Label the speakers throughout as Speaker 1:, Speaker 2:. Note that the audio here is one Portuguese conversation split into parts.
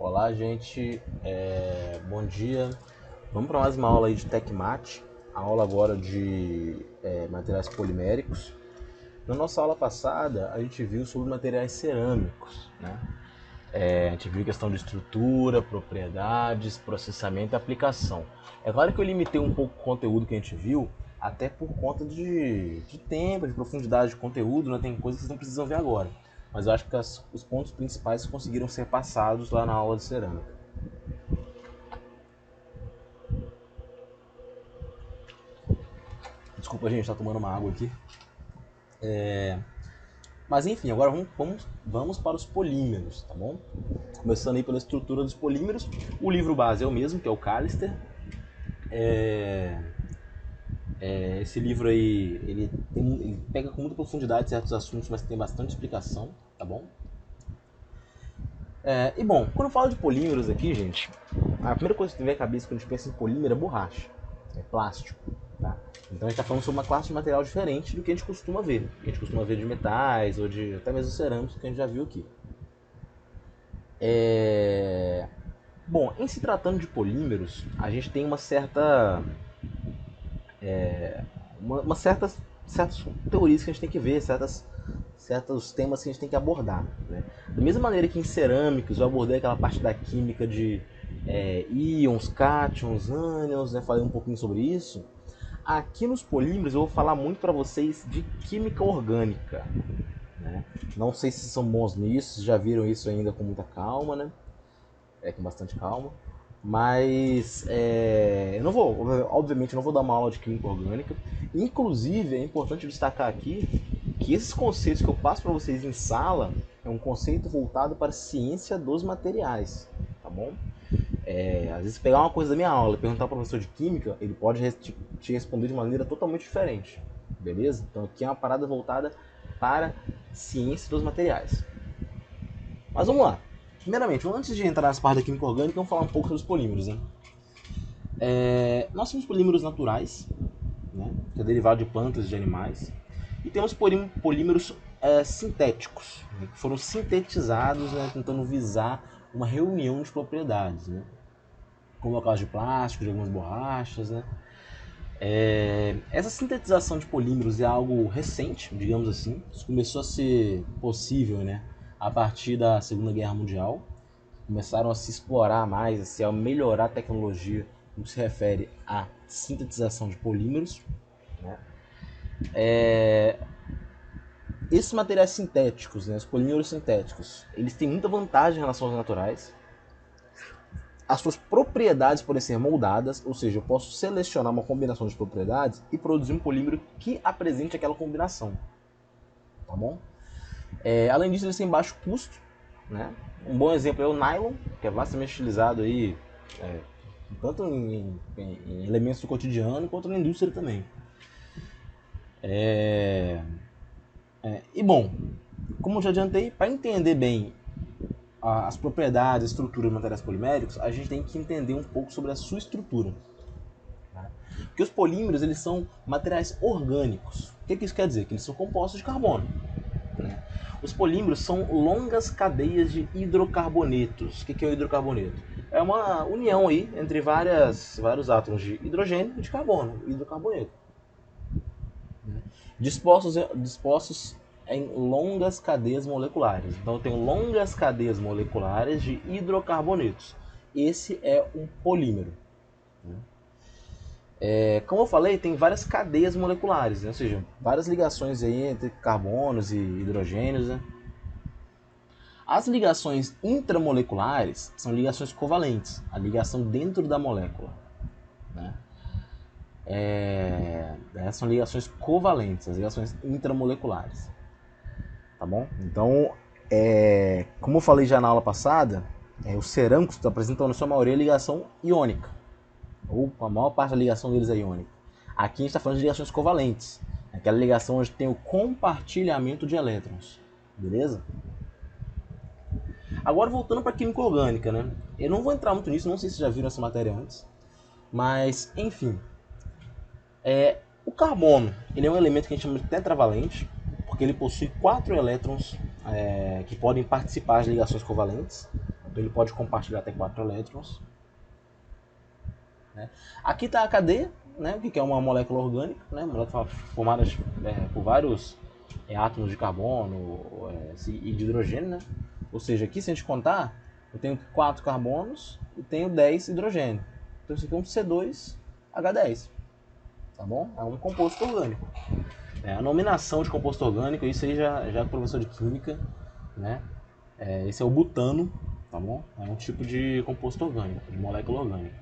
Speaker 1: Olá, gente. Bom dia. Vamos para mais uma aula aí de TecMat. A aula agora de materiais poliméricos. Na nossa aula passada, a gente viu sobre materiais cerâmicos, né? A gente viu questão de estrutura, propriedades, processamento e aplicação. É claro que eu limitei um pouco o conteúdo que a gente viu, até por conta de tempo, de profundidade de conteúdo, né? Tem coisas que vocês não precisam ver agora. Mas eu acho que os pontos principais conseguiram ser passados lá na aula de cerâmica. Desculpa, gente, tá tomando uma água aqui. Mas enfim, agora vamos para os polímeros, tá bom? Começando aí pela estrutura dos polímeros. O livro base é o mesmo, que é o Callister. Esse livro aí, ele pega com muita profundidade certos assuntos, mas tem bastante explicação, tá bom? E bom, quando eu falo de polímeros aqui, gente, a primeira coisa que tem na cabeça quando a gente pensa em polímero é borracha, é plástico, tá? Então a gente está falando sobre uma classe de material diferente do que a gente costuma ver. A gente costuma ver de metais ou de até mesmo cerâmicos, que a gente já viu aqui. Bom, em se tratando de polímeros, a gente tem uma certa certas teorias que a gente tem que ver, certos temas que a gente tem que abordar, né? Da mesma maneira que em cerâmicos eu abordei aquela parte da química de íons, cátions, ânions, né? Falei um pouquinho sobre isso. Aqui nos polímeros eu vou falar muito para vocês de química orgânica, né? Não sei se são bons nisso, já viram isso ainda com muita calma, né? Com bastante calma. Mas eu não vou, obviamente, não vou dar uma aula de química orgânica. Inclusive, é importante destacar aqui que esses conceitos que eu passo para vocês em sala é um conceito voltado para a ciência dos materiais, tá bom? Às vezes pegar uma coisa da minha aula e perguntar para o professor de química, ele pode te responder de maneira totalmente diferente, beleza? Então aqui é uma parada voltada para ciência dos materiais. Mas vamos lá. Primeiramente, antes de entrar nessa parte da química orgânica, vamos falar um pouco sobre os polímeros, né? Nós temos polímeros naturais, né? Que é derivado de plantas e de animais. E temos polímeros sintéticos, né? Que foram sintetizados, né? Tentando visar uma reunião de propriedades, né? Como é o caso de plástico, de algumas borrachas, né? Essa sintetização de polímeros é algo recente, digamos assim. Isso começou a ser possível, né, a partir da Segunda Guerra Mundial. Começaram a se explorar mais, a melhorar a tecnologia no que se refere à sintetização de polímeros, né? Esses materiais sintéticos, né, os polímeros sintéticos, eles têm muita vantagem em relação aos naturais. As suas propriedades podem ser moldadas, ou seja, eu posso selecionar uma combinação de propriedades e produzir um polímero que apresente aquela combinação, tá bom? Além disso, eles têm baixo custo, né? Um bom exemplo é o nylon, que é bastante utilizado aí, tanto em elementos do cotidiano quanto na indústria também. E bom, como eu já adiantei, para entender bem as propriedades, a estrutura de materiais poliméricos, a gente tem que entender um pouco sobre a sua estrutura. Tá? Porque os polímeros, eles são materiais orgânicos. O que isso quer dizer? Que eles são compostos de carbono. Né? Os polímeros são longas cadeias de hidrocarbonetos. O que é o hidrocarboneto? É uma união aí entre vários átomos de hidrogênio e de carbono, hidrocarboneto. Dispostos em longas cadeias moleculares. Então eu tenho longas cadeias moleculares de hidrocarbonetos. Esse é um polímero. Como eu falei, tem várias cadeias moleculares, né? Ou seja, várias ligações aí entre carbonos e hidrogênios. Né? As ligações intramoleculares são ligações covalentes, a ligação dentro da molécula. Né? São ligações covalentes, as ligações intramoleculares. Tá bom? Então, como eu falei já na aula passada, os cerâmicos apresentam na sua maioria ligação iônica, ou a maior parte da ligação deles é iônica. Aqui a gente está falando de ligações covalentes, aquela ligação onde tem o compartilhamento de elétrons, beleza? Agora voltando para a química orgânica, né? Eu não vou entrar muito nisso, não sei se vocês já viram essa matéria antes, mas enfim. O carbono, ele é um elemento que a gente chama de tetravalente, porque ele possui 4 elétrons que podem participar das ligações covalentes. Então ele pode compartilhar até 4 elétrons. Né? Aqui está a cadeia, né? O que é uma molécula orgânica, né? Molécula formada por vários átomos de carbono e de hidrogênio. Né? Ou seja, aqui se a gente contar, eu tenho 4 carbonos e tenho 10 hidrogênio. Então isso aqui é um C2H10. Tá bom? É um composto orgânico. A nominação de composto orgânico, isso aí já é professor de química, né? Esse é o butano, tá bom? É um tipo de composto orgânico, de molécula orgânica.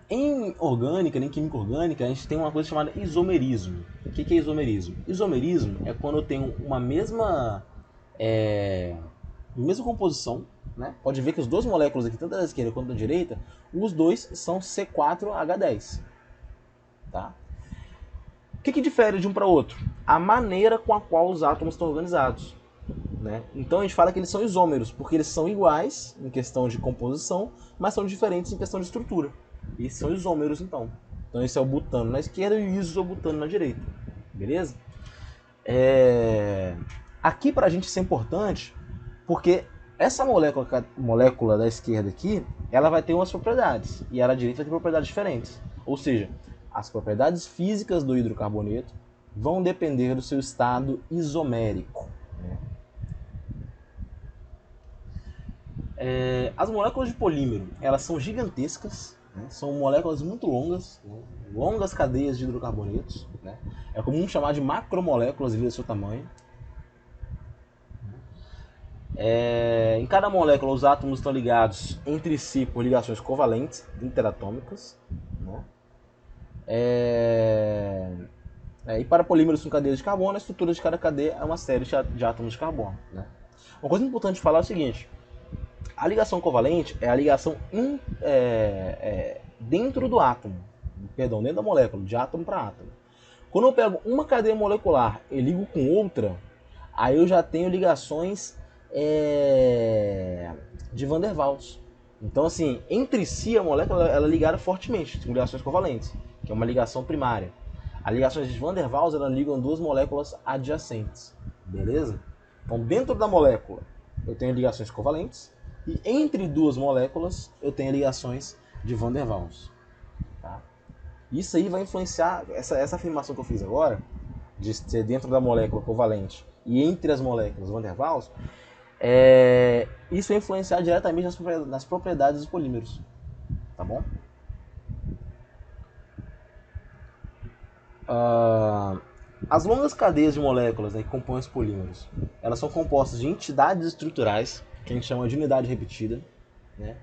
Speaker 1: Em orgânica, em química orgânica, a gente tem uma coisa chamada isomerismo. O que é isomerismo? Isomerismo é quando eu tenho uma mesma composição, né? Pode ver que os dois moléculas aqui, tanto da esquerda quanto da direita, os dois são C4H10. Tá? O que difere de um para outro? A maneira com a qual os átomos estão organizados. Né? Então a gente fala que eles são isômeros, porque eles são iguais em questão de composição, mas são diferentes em questão de estrutura. E são isômeros, então. Então esse é o butano na esquerda e o isobutano na direita. Beleza? Aqui pra gente isso é importante, porque essa molécula da esquerda aqui, ela vai ter umas propriedades, e a da direita vai ter propriedades diferentes. Ou seja, as propriedades físicas do hidrocarboneto vão depender do seu estado isomérico. As moléculas de polímero, elas são gigantescas, né? São moléculas muito longas, né? Longas cadeias de hidrocarbonetos. Né? É comum chamar de macromoléculas devido ao seu tamanho. Em cada molécula, os átomos estão ligados entre si por ligações covalentes, interatômicas. Né? E para polímeros com cadeias de carbono, a estrutura de cada cadeia é uma série de átomos de carbono. Né? Uma coisa importante de falar é o seguinte: a ligação covalente é a ligação dentro do átomo, dentro da molécula, de átomo para átomo. Quando eu pego uma cadeia molecular e ligo com outra, aí eu já tenho ligações de Van der Waals. Então, assim, entre si a molécula ela é ligada fortemente, com ligações covalentes, que é uma ligação primária. As ligações de Van der Waals elas ligam duas moléculas adjacentes, beleza? Então, dentro da molécula eu tenho ligações covalentes e entre duas moléculas eu tenho ligações de Van der Waals. Tá? Isso aí vai influenciar, essa afirmação que eu fiz agora, de ser dentro da molécula covalente e entre as moléculas Van der Waals, isso vai influenciar diretamente nas propriedades dos polímeros. Tá bom? As longas cadeias de moléculas, né, que compõem os polímeros, elas são compostas de entidades estruturais, que a gente chama de unidade repetida. Né?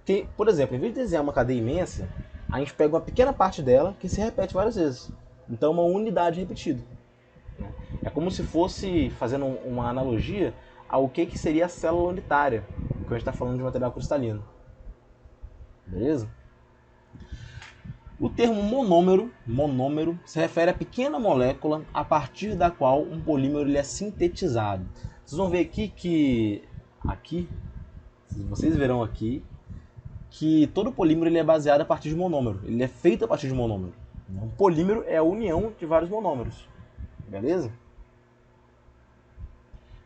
Speaker 1: Que, por exemplo, em vez de desenhar uma cadeia imensa, a gente pega uma pequena parte dela que se repete várias vezes. Então, uma unidade repetida. Né? É como se fosse, fazendo uma analogia, ao que seria a célula unitária, quando a gente está falando de material cristalino. Beleza? O termo monômero, se refere à pequena molécula a partir da qual um polímero ele é sintetizado. Vocês vão ver aqui vocês verão aqui, que todo polímero ele é baseado a partir de monômero. Ele é feito a partir de monômero. Um polímero é a união de vários monômeros. Beleza?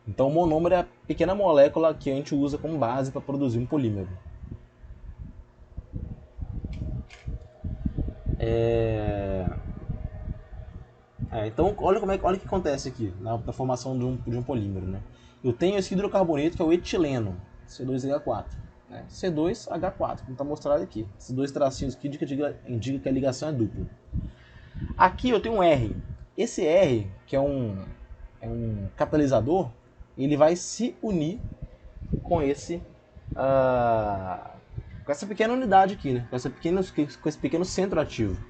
Speaker 1: Então, o monômero é a pequena molécula que a gente usa como base para produzir um polímero. Então, olha o que acontece aqui na formação de um polímero. Né? Eu tenho esse hidrocarboneto que é o etileno, C2H4. Né? C2H4, como está mostrado aqui. Esses dois tracinhos aqui indicam que a ligação é dupla. Aqui eu tenho um R. Esse R, que é um catalisador, ele vai se unir com esse com essa pequena unidade aqui, né? com esse pequeno centro ativo,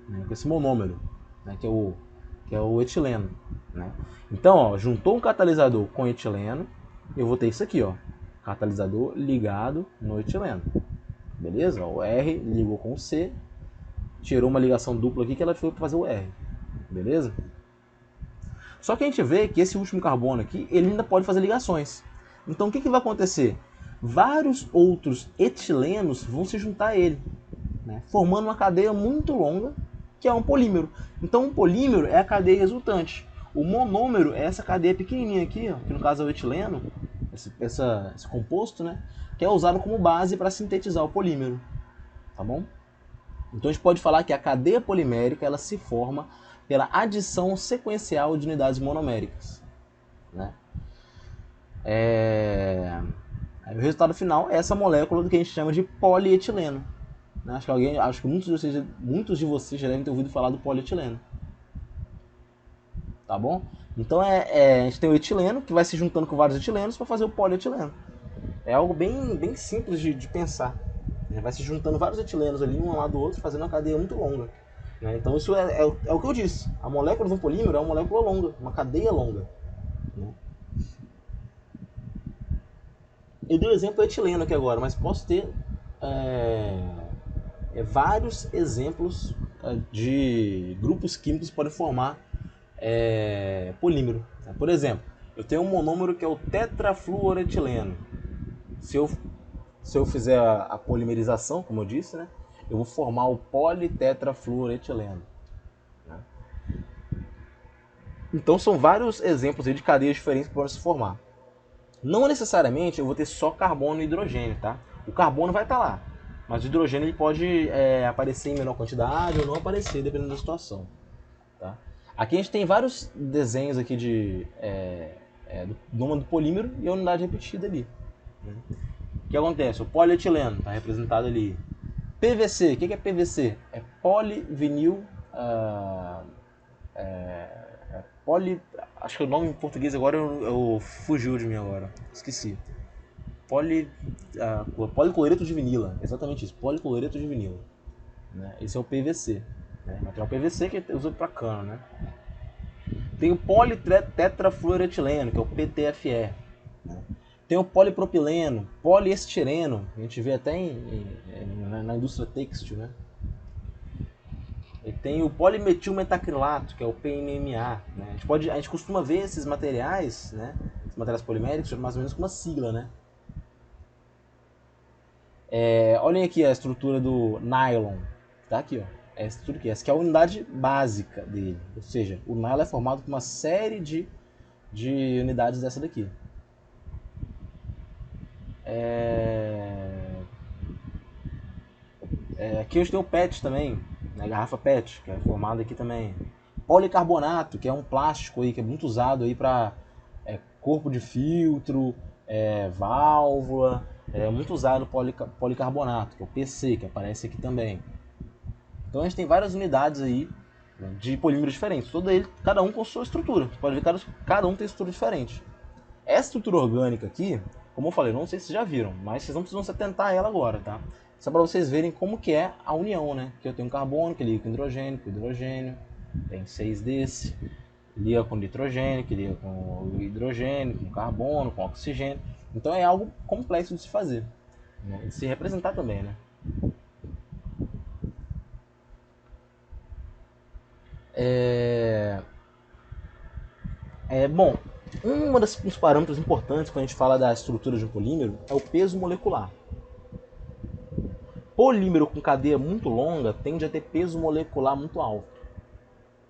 Speaker 1: né? Com esse monômero, né? que é o etileno. Né? Então, ó, juntou um catalisador com etileno, eu vou ter isso aqui, ó, catalisador ligado no etileno. Beleza? O R ligou com o C, tirou uma ligação dupla aqui que ela foi para fazer o R. Beleza? Só que a gente vê que esse último carbono aqui, ele ainda pode fazer ligações. Então o que vai acontecer? Vários outros etilenos vão se juntar a ele, né? Formando uma cadeia muito longa, que é um polímero. Então um polímero é a cadeia resultante. O monômero é essa cadeia pequenininha aqui, ó, que no caso é o etileno, esse composto, né, que é usado como base para sintetizar o polímero, tá bom? Então a gente pode falar que a cadeia polimérica ela se forma pela adição sequencial de unidades monoméricas, né? Aí o resultado final é essa molécula do que a gente chama de polietileno, né? Acho que muitos de vocês já devem ter ouvido falar do polietileno, tá bom? Então a gente tem o etileno que vai se juntando com vários etilenos para fazer o polietileno. É algo bem simples de pensar. Vai se juntando vários etilenos ali, um ao lado do outro, fazendo uma cadeia muito longa. Né? Então isso é o que eu disse. A molécula de um polímero é uma molécula longa, uma cadeia longa. Né? Eu dei o exemplo etileno aqui agora, mas posso ter vários exemplos de grupos químicos que podem formar polímero. Por exemplo, eu tenho um monômero que é o tetrafluoretileno. Se eu fizer a polimerização, como eu disse, né, eu vou formar o politetrafluoretileno. Né? Então são vários exemplos de cadeias diferentes que podem se formar. Não necessariamente eu vou ter só carbono e hidrogênio, tá? O carbono vai estar lá, mas o hidrogênio ele pode aparecer em menor quantidade ou não aparecer, dependendo da situação. Tá? Aqui a gente tem vários desenhos aqui do nome do polímero e a unidade repetida ali. Né? O que acontece? O polietileno está representado ali. PVC, o que é PVC? É polivinil. Acho que o nome em português agora eu fugiu de mim agora. Esqueci. Policloreto de vinila. Exatamente isso. Policloreto de vinila. Né? Esse é o PVC. Né? Material PVC que é usado para cano. Né? Tem o politetrafluoretileno, que é o PTFE. Né? Tem o polipropileno, poliestireno, a gente vê até na indústria têxtil, né? E tem o polimetilmetacrilato, que é o PMMA. Né? A gente costuma ver esses materiais, né? Esses materiais poliméricos, mais ou menos com uma sigla, né? Olhem aqui a estrutura do nylon, tá aqui, ó. Essa aqui é a unidade básica dele, ou seja, o nylon é formado por uma série de unidades dessa daqui. Aqui a gente tem o PET também, né, garrafa PET, que é formada aqui também. Policarbonato, que é um plástico aí, que é muito usado aí para corpo de filtro, válvula, muito usado policarbonato, que é o PC, que aparece aqui também. Então a gente tem várias unidades aí, né, de polímeros diferentes, cada um com sua estrutura. Você pode ver que cada um tem estrutura diferente. Essa estrutura orgânica aqui, como eu falei, não sei se vocês já viram, mas vocês não precisam se atentar a ela agora, tá? Só para vocês verem como que é a união, né? Que eu tenho um carbono que liga com hidrogênio, tem 6 desse, liga com nitrogênio, que liga com hidrogênio, com carbono, com oxigênio. Então é algo complexo de se fazer, né? E de se representar também, né? Bom, um dos parâmetros importantes quando a gente fala da estrutura de um polímero é o peso molecular. Polímero com cadeia muito longa tende a ter peso molecular muito alto.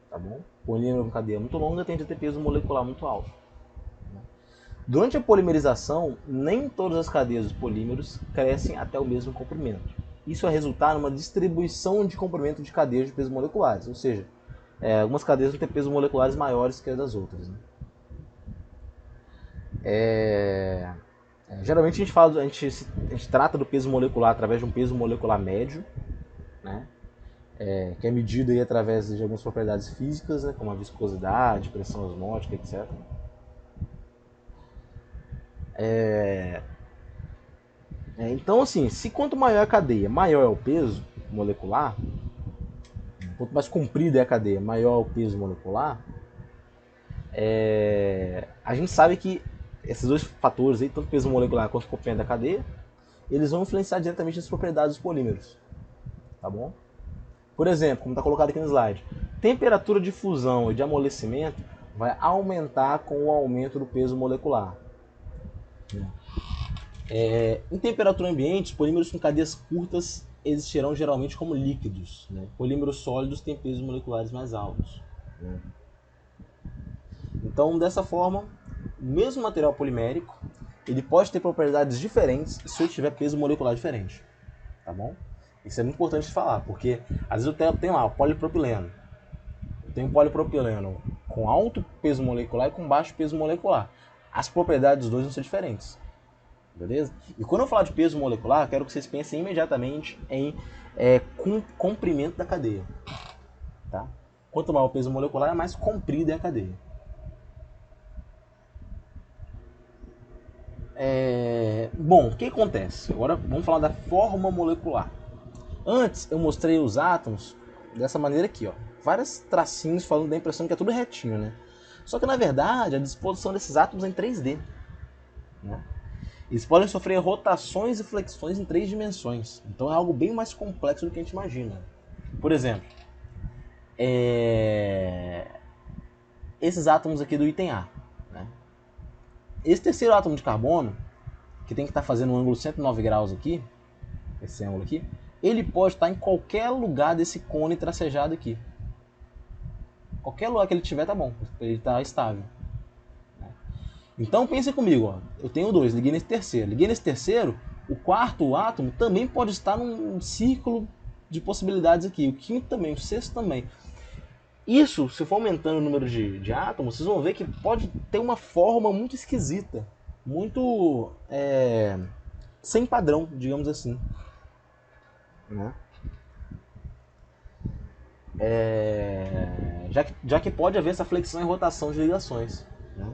Speaker 1: Tá bom? Polímero com cadeia muito longa tende a ter peso molecular muito alto. Durante a polimerização, nem todas as cadeias dos polímeros crescem até o mesmo comprimento. Isso vai resultar numa distribuição de comprimento de cadeias de peso moleculares, ou seja, algumas cadeias vão ter pesos moleculares maiores que as das outras. Né? Geralmente a gente trata do peso molecular através de um peso molecular médio, né? Que é medido aí através de algumas propriedades físicas, né? Como a viscosidade, pressão osmótica, etc. Então, assim, se quanto maior a cadeia, maior é o peso molecular, quanto mais comprida é a cadeia, maior é o peso molecular, a gente sabe que esses dois fatores, aí, tanto peso molecular quanto o comprimento da cadeia, eles vão influenciar diretamente nas propriedades dos polímeros. Tá bom? Por exemplo, como está colocado aqui no slide, temperatura de fusão e de amolecimento vai aumentar com o aumento do peso molecular. Em temperatura ambiente, polímeros com cadeias curtas existirão geralmente como líquidos. Né? Polímeros sólidos têm pesos moleculares mais altos. Né? Então, dessa forma, o mesmo material polimérico ele pode ter propriedades diferentes se eu tiver peso molecular diferente, tá bom? Isso é muito importante de falar, porque às vezes eu tenho lá o polipropileno. Eu tenho polipropileno com alto peso molecular e com baixo peso molecular. As propriedades dos dois vão ser diferentes, beleza? E quando eu falar de peso molecular, eu quero que vocês pensem imediatamente em comprimento da cadeia, tá? Quanto maior o peso molecular, mais comprida é a cadeia. Bom, o que acontece? Agora vamos falar da forma molecular. Antes eu mostrei os átomos dessa maneira aqui, ó. Vários tracinhos falando da impressão que é tudo retinho, né? Só que na verdade a disposição desses átomos é em 3D, né? Eles podem sofrer rotações e flexões em 3 dimensões. Então é algo bem mais complexo do que a gente imagina. Por exemplo, esses átomos aqui do item A, né? Esse terceiro átomo de carbono, que tem que estar fazendo um ângulo 109 graus aqui, esse ângulo aqui, ele pode estar em qualquer lugar desse cone tracejado aqui. Qualquer lugar que ele tiver tá bom, ele está estável. Então pense comigo, ó. Eu tenho 2, liguei nesse terceiro. Liguei nesse terceiro, o quarto átomo também pode estar num círculo de possibilidades aqui. O quinto também, o sexto também. Isso, se for aumentando o número de átomos, vocês vão ver que pode ter uma forma muito esquisita. Muito sem padrão, digamos assim. Né? Já que pode haver essa flexão e rotação de ligações. Né?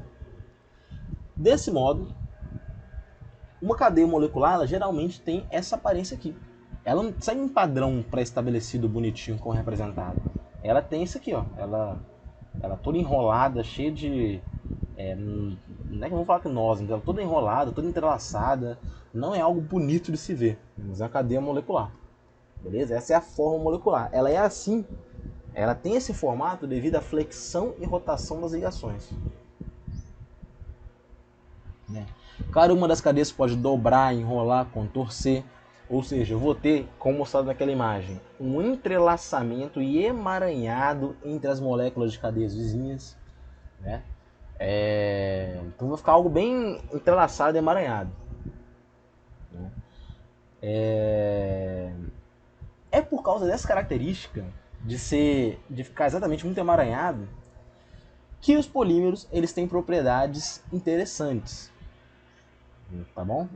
Speaker 1: Desse modo, uma cadeia molecular ela geralmente tem essa aparência aqui. Ela não segue um padrão pré-estabelecido bonitinho como representado. Ela tem isso aqui, ó. Ela toda enrolada, cheia de... não é que eu vou falar que nós, mas ela toda enrolada, toda entrelaçada. Não é algo bonito de se ver, mas é uma cadeia molecular. Beleza? Essa é a forma molecular. Ela é assim. Ela tem esse formato devido à flexão e rotação das ligações. Cada uma das cadeias pode dobrar, enrolar, contorcer. Ou seja, eu vou ter, como mostrado naquela imagem, um entrelaçamento e emaranhado entre as moléculas de cadeias vizinhas. Né? Então vai ficar algo bem entrelaçado e emaranhado. Né? É por causa dessa característica de ficar exatamente muito emaranhado que os polímeros eles têm propriedades interessantes. Tá bom?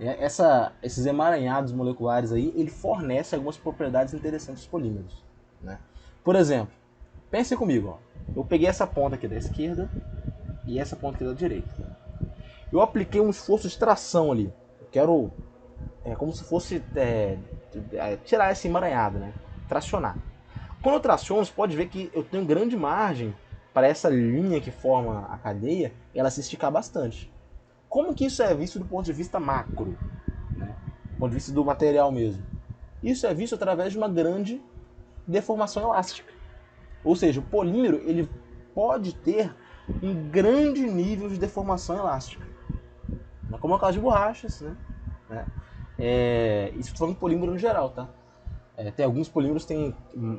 Speaker 1: Esses emaranhados moleculares aí, ele fornece algumas propriedades interessantes dos polímeros. Né? Por exemplo, pense comigo, ó. Eu peguei essa ponta aqui da esquerda e essa ponta aqui da direita. Eu apliquei um esforço de tração ali. Eu quero, como se fosse tirar esse emaranhado, né? Tracionar. Quando eu traciono, você pode ver que eu tenho grande margem para essa linha que forma a cadeia, ela se esticar bastante. Como que isso é visto do ponto de vista macro? Né? Do ponto de vista do material mesmo. Isso é visto através de uma grande deformação elástica. Ou seja, o polímero ele pode ter um grande nível de deformação elástica. Como é o caso de borrachas. Né? Isso falando de polímero no geral. Tá? Tem alguns polímeros que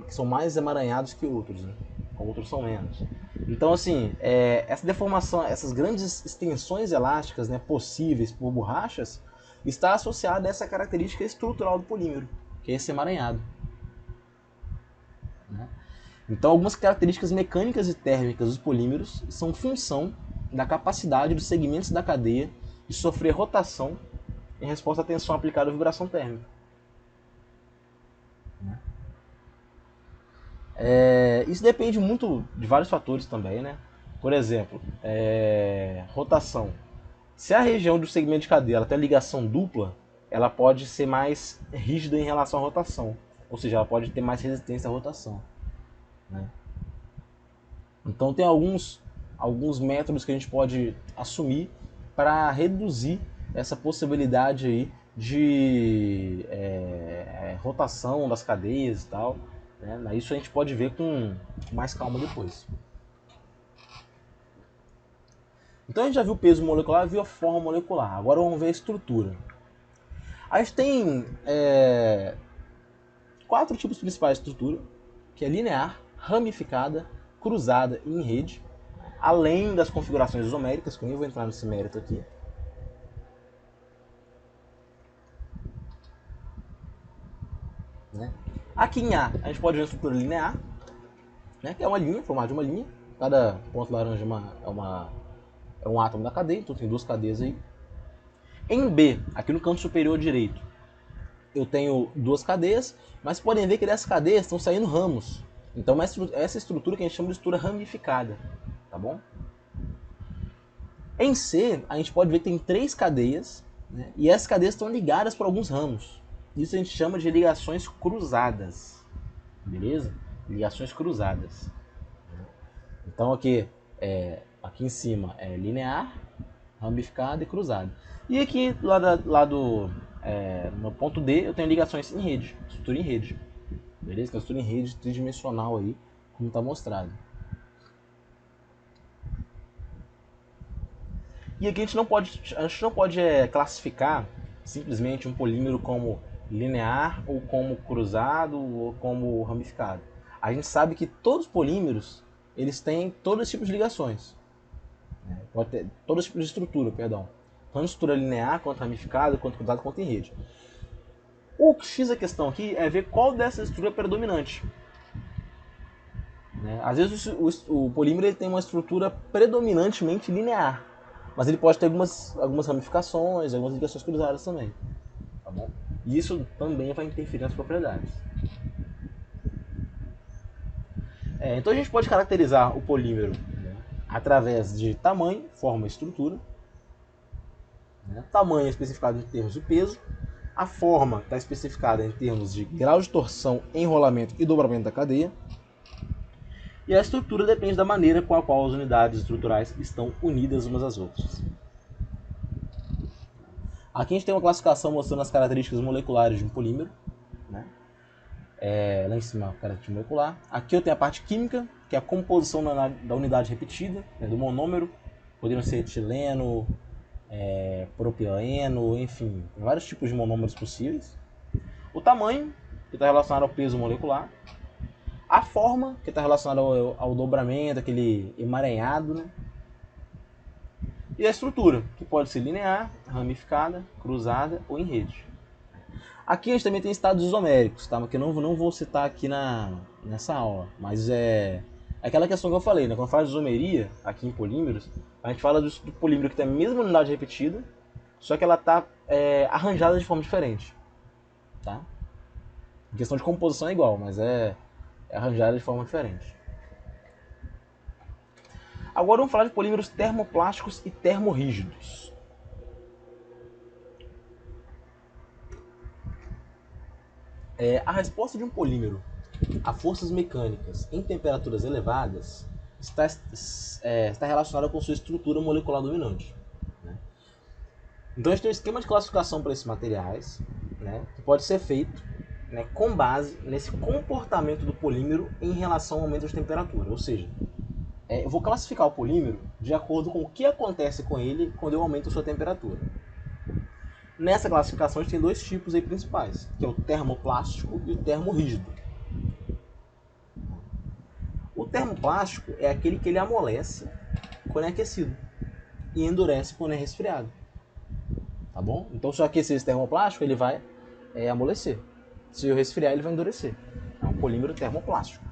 Speaker 1: são mais emaranhados que outros. Né? Outros são menos. Então, assim, essa deformação, essas grandes extensões elásticas, né, possíveis por borrachas, está associada a essa característica estrutural do polímero, que é esse emaranhado. Né? Então, algumas características mecânicas e térmicas dos polímeros são função da capacidade dos segmentos da cadeia de sofrer rotação em resposta à tensão aplicada à vibração térmica. Isso depende muito de vários fatores também, né? Por exemplo, rotação. Se a região do segmento de cadeia ela tem ligação dupla, ela pode ser mais rígida em relação à rotação. Ou seja, ela pode ter mais resistência à rotação. Né? Então tem alguns métodos que a gente pode assumir para reduzir essa possibilidade aí de rotação das cadeias e tal. Né? Isso a gente pode ver com mais calma depois. Então a gente já viu o peso molecular, viu a forma molecular. Agora vamos ver a estrutura. A gente tem 4 tipos principais de estrutura, que é linear, ramificada, cruzada e em rede, além das configurações isoméricas, que eu nem vou entrar nesse mérito aqui. né? Aqui em A, a gente pode ver uma estrutura linear, né? Que é uma linha, formada de uma linha. Cada ponto laranja é um átomo da cadeia, então tem duas cadeias aí. Em B, aqui no canto superior direito, eu tenho duas cadeias, mas podem ver que dessas cadeias estão saindo ramos. Então essa estrutura que a gente chama de estrutura ramificada, tá bom? Em C, a gente pode ver que tem três cadeias, né? E essas cadeias estão ligadas por alguns ramos. Isso a gente chama de ligações cruzadas, beleza? Ligações cruzadas. Então aqui em cima é linear, ramificada e cruzada. E aqui no ponto D eu tenho ligações em rede, estrutura em rede, beleza? Que é uma estrutura em rede tridimensional aí, como está mostrado. E aqui a gente não pode classificar simplesmente um polímero como linear, ou como cruzado, ou como ramificado. A gente sabe que todos os polímeros eles têm todos os tipos de ligações. Pode ter todos os tipos de estrutura, perdão. Tanto estrutura linear, quanto ramificada, quanto cruzado, quanto em rede. O X da questão aqui é ver qual dessa estrutura é predominante. Às vezes o polímero ele tem uma estrutura predominantemente linear, mas ele pode ter algumas ramificações, algumas ligações cruzadas também. Tá bom? E isso também vai interferir nas propriedades. Então a gente pode caracterizar o polímero, né, através de tamanho, forma e estrutura. Tamanho é especificado em termos de peso. A forma está especificada em termos de grau de torção, enrolamento e dobramento da cadeia. E a estrutura depende da maneira com a qual as unidades estruturais estão unidas umas às outras. Aqui a gente tem uma classificação mostrando as características moleculares de um polímero, né? Lá em cima a característica molecular. Aqui eu tenho a parte química, que é a composição da unidade repetida, né, do monômero. Poderiam ser etileno, propileno, enfim, tem vários tipos de monômeros possíveis. O tamanho, que está relacionado ao peso molecular. A forma, que está relacionada ao dobramento, aquele emaranhado, né? E a estrutura, que pode ser linear, ramificada, cruzada ou em rede. Aqui a gente também tem estados isoméricos, tá? Que eu não vou citar aqui nessa aula, mas é aquela questão que eu falei, né? Quando fala de isomeria, aqui em polímeros, a gente fala do polímero que tem a mesma unidade repetida, só que ela está arranjada de forma diferente, tá? A questão de composição é igual, mas é arranjada de forma diferente. Agora vamos falar de polímeros termoplásticos e termorrígidos. A resposta de um polímero a forças mecânicas em temperaturas elevadas está relacionada com sua estrutura molecular dominante. Né? Então a gente tem um esquema de classificação para esses materiais, né, que pode ser feito, né, com base nesse comportamento do polímero em relação ao aumento de temperatura. Ou seja, eu vou classificar o polímero de acordo com o que acontece com ele quando eu aumento a sua temperatura. Nessa classificação a gente tem dois tipos aí principais, que é o termoplástico e o termorrígido. O termoplástico é aquele que ele amolece quando é aquecido e endurece quando é resfriado. Tá bom? Então se eu aquecer esse termoplástico, ele vai amolecer. Se eu resfriar, ele vai endurecer. É um polímero termoplástico.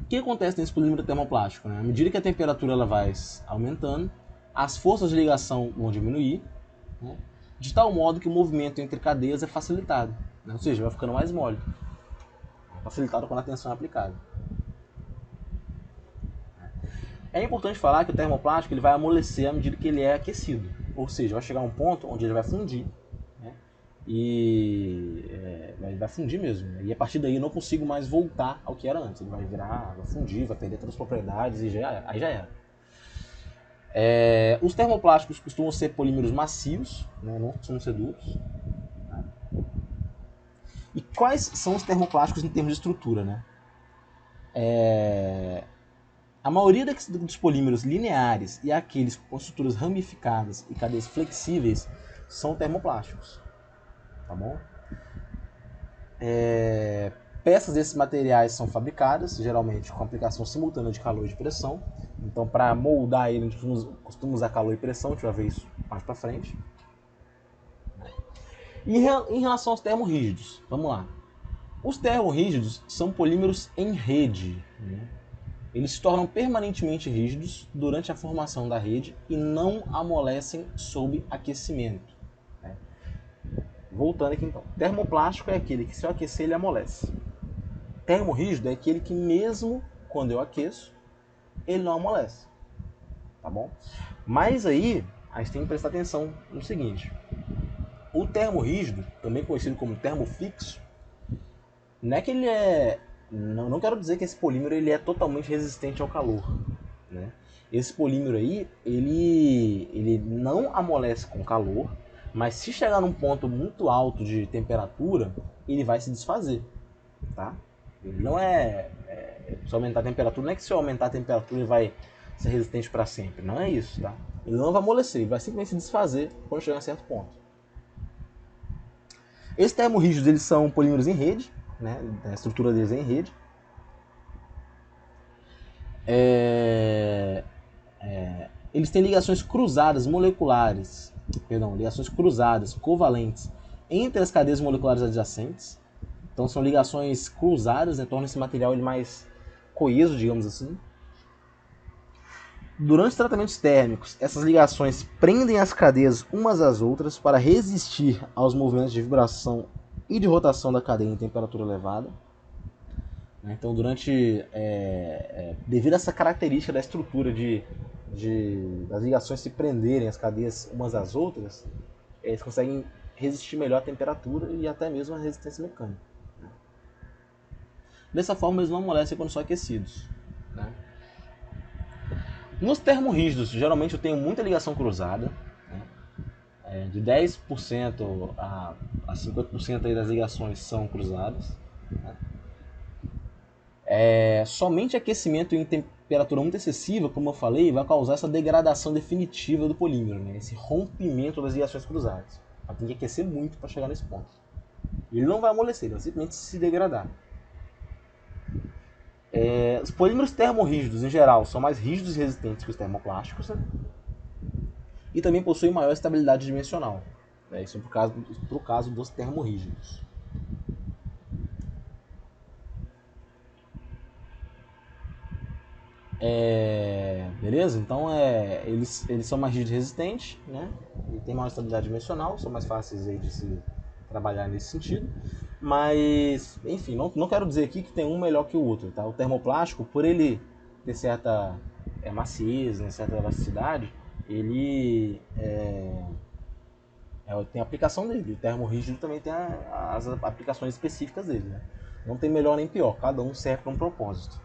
Speaker 1: O que acontece nesse polímero termoplástico? Né? À medida que a temperatura ela vai aumentando, as forças de ligação vão diminuir, né? De tal modo que o movimento entre cadeias é facilitado, né? Ou seja, vai ficando mais mole. Facilitado quando a tensão é aplicada. É importante falar que o termoplástico ele vai amolecer à medida que ele é aquecido. Ou seja, vai chegar a um ponto onde ele vai fundir, né? E ele vai fundir mesmo. Né? E a partir daí eu não consigo mais voltar ao que era antes. Ele vai virar, vai fundir, vai perder todas as propriedades e aí já era. Os termoplásticos costumam ser polímeros macios, né? Não costumam ser duros. E quais são os termoplásticos em termos de estrutura? Né? A maioria dos polímeros lineares e aqueles com estruturas ramificadas e cadeias flexíveis são termoplásticos. Tá bom? Peças desses materiais são fabricadas, geralmente com aplicação simultânea de calor e de pressão. Então, para moldar ele, a gente costuma usar calor e pressão, a gente vai ver isso mais para frente. E em relação aos termorrígidos, vamos lá. Os termorrígidos são polímeros em rede, né? Eles se tornam permanentemente rígidos durante a formação da rede e não amolecem sob aquecimento, né? Voltando aqui então. Termoplástico é aquele que, se eu aquecer, ele amolece. Termorrígido é aquele que, mesmo quando eu aqueço, ele não amolece. Tá bom? Mas aí, a gente tem que prestar atenção no seguinte. O termorrígido, também conhecido como termofixo, não é que ele é... Não quero dizer que esse polímero ele é totalmente resistente ao calor, né? Esse polímero aí, ele não amolece com calor, mas se chegar num ponto muito alto de temperatura, ele vai se desfazer, tá? Ele não se aumentar a temperatura, não é que se eu aumentar a temperatura ele vai ser resistente para sempre, não é isso, tá? Ele não vai amolecer, ele vai simplesmente se desfazer quando chegar a certo ponto. Esses termorrígidos, eles são polímeros em rede, né? A estrutura deles é em rede. Eles têm ligações cruzadas moleculares, ligações cruzadas covalentes entre as cadeias moleculares adjacentes. Então são ligações cruzadas, né? Tornam esse material ele mais coeso, digamos assim. Durante os tratamentos térmicos, essas ligações prendem as cadeias umas às outras para resistir aos movimentos de vibração e de rotação da cadeia em temperatura elevada. Então, devido a essa característica da estrutura das ligações se prenderem as cadeias umas às outras, eles conseguem resistir melhor à temperatura e até mesmo à resistência mecânica. Dessa forma, eles não amolecem quando são aquecidos, né? Nos termorrígidos, geralmente eu tenho muita ligação cruzada, né? De 10% a 50% aí das ligações são cruzadas, né? Somente aquecimento em temperatura muito excessiva, como eu falei, vai causar essa degradação definitiva do polímero, né? Esse rompimento das ligações cruzadas. Ela tem que aquecer muito para chegar nesse ponto. Ele não vai amolecer, ele vai simplesmente se degradar. Os polímeros termorrígidos, em geral, são mais rígidos e resistentes que os termoplásticos, né? E também possuem maior estabilidade dimensional, né? Isso pro caso dos termorrígidos. Beleza? Então eles são mais rígidos e resistentes, né? E tem maior estabilidade dimensional, são mais fáceis aí de se trabalhar nesse sentido. Mas, enfim, não quero dizer aqui que tem um melhor que o outro, tá? O termoplástico, por ele ter certa maciez, né, certa elasticidade, ele tem a aplicação dele. O termorrígido também tem as aplicações específicas dele, né? Não tem melhor nem pior, cada um serve para um propósito.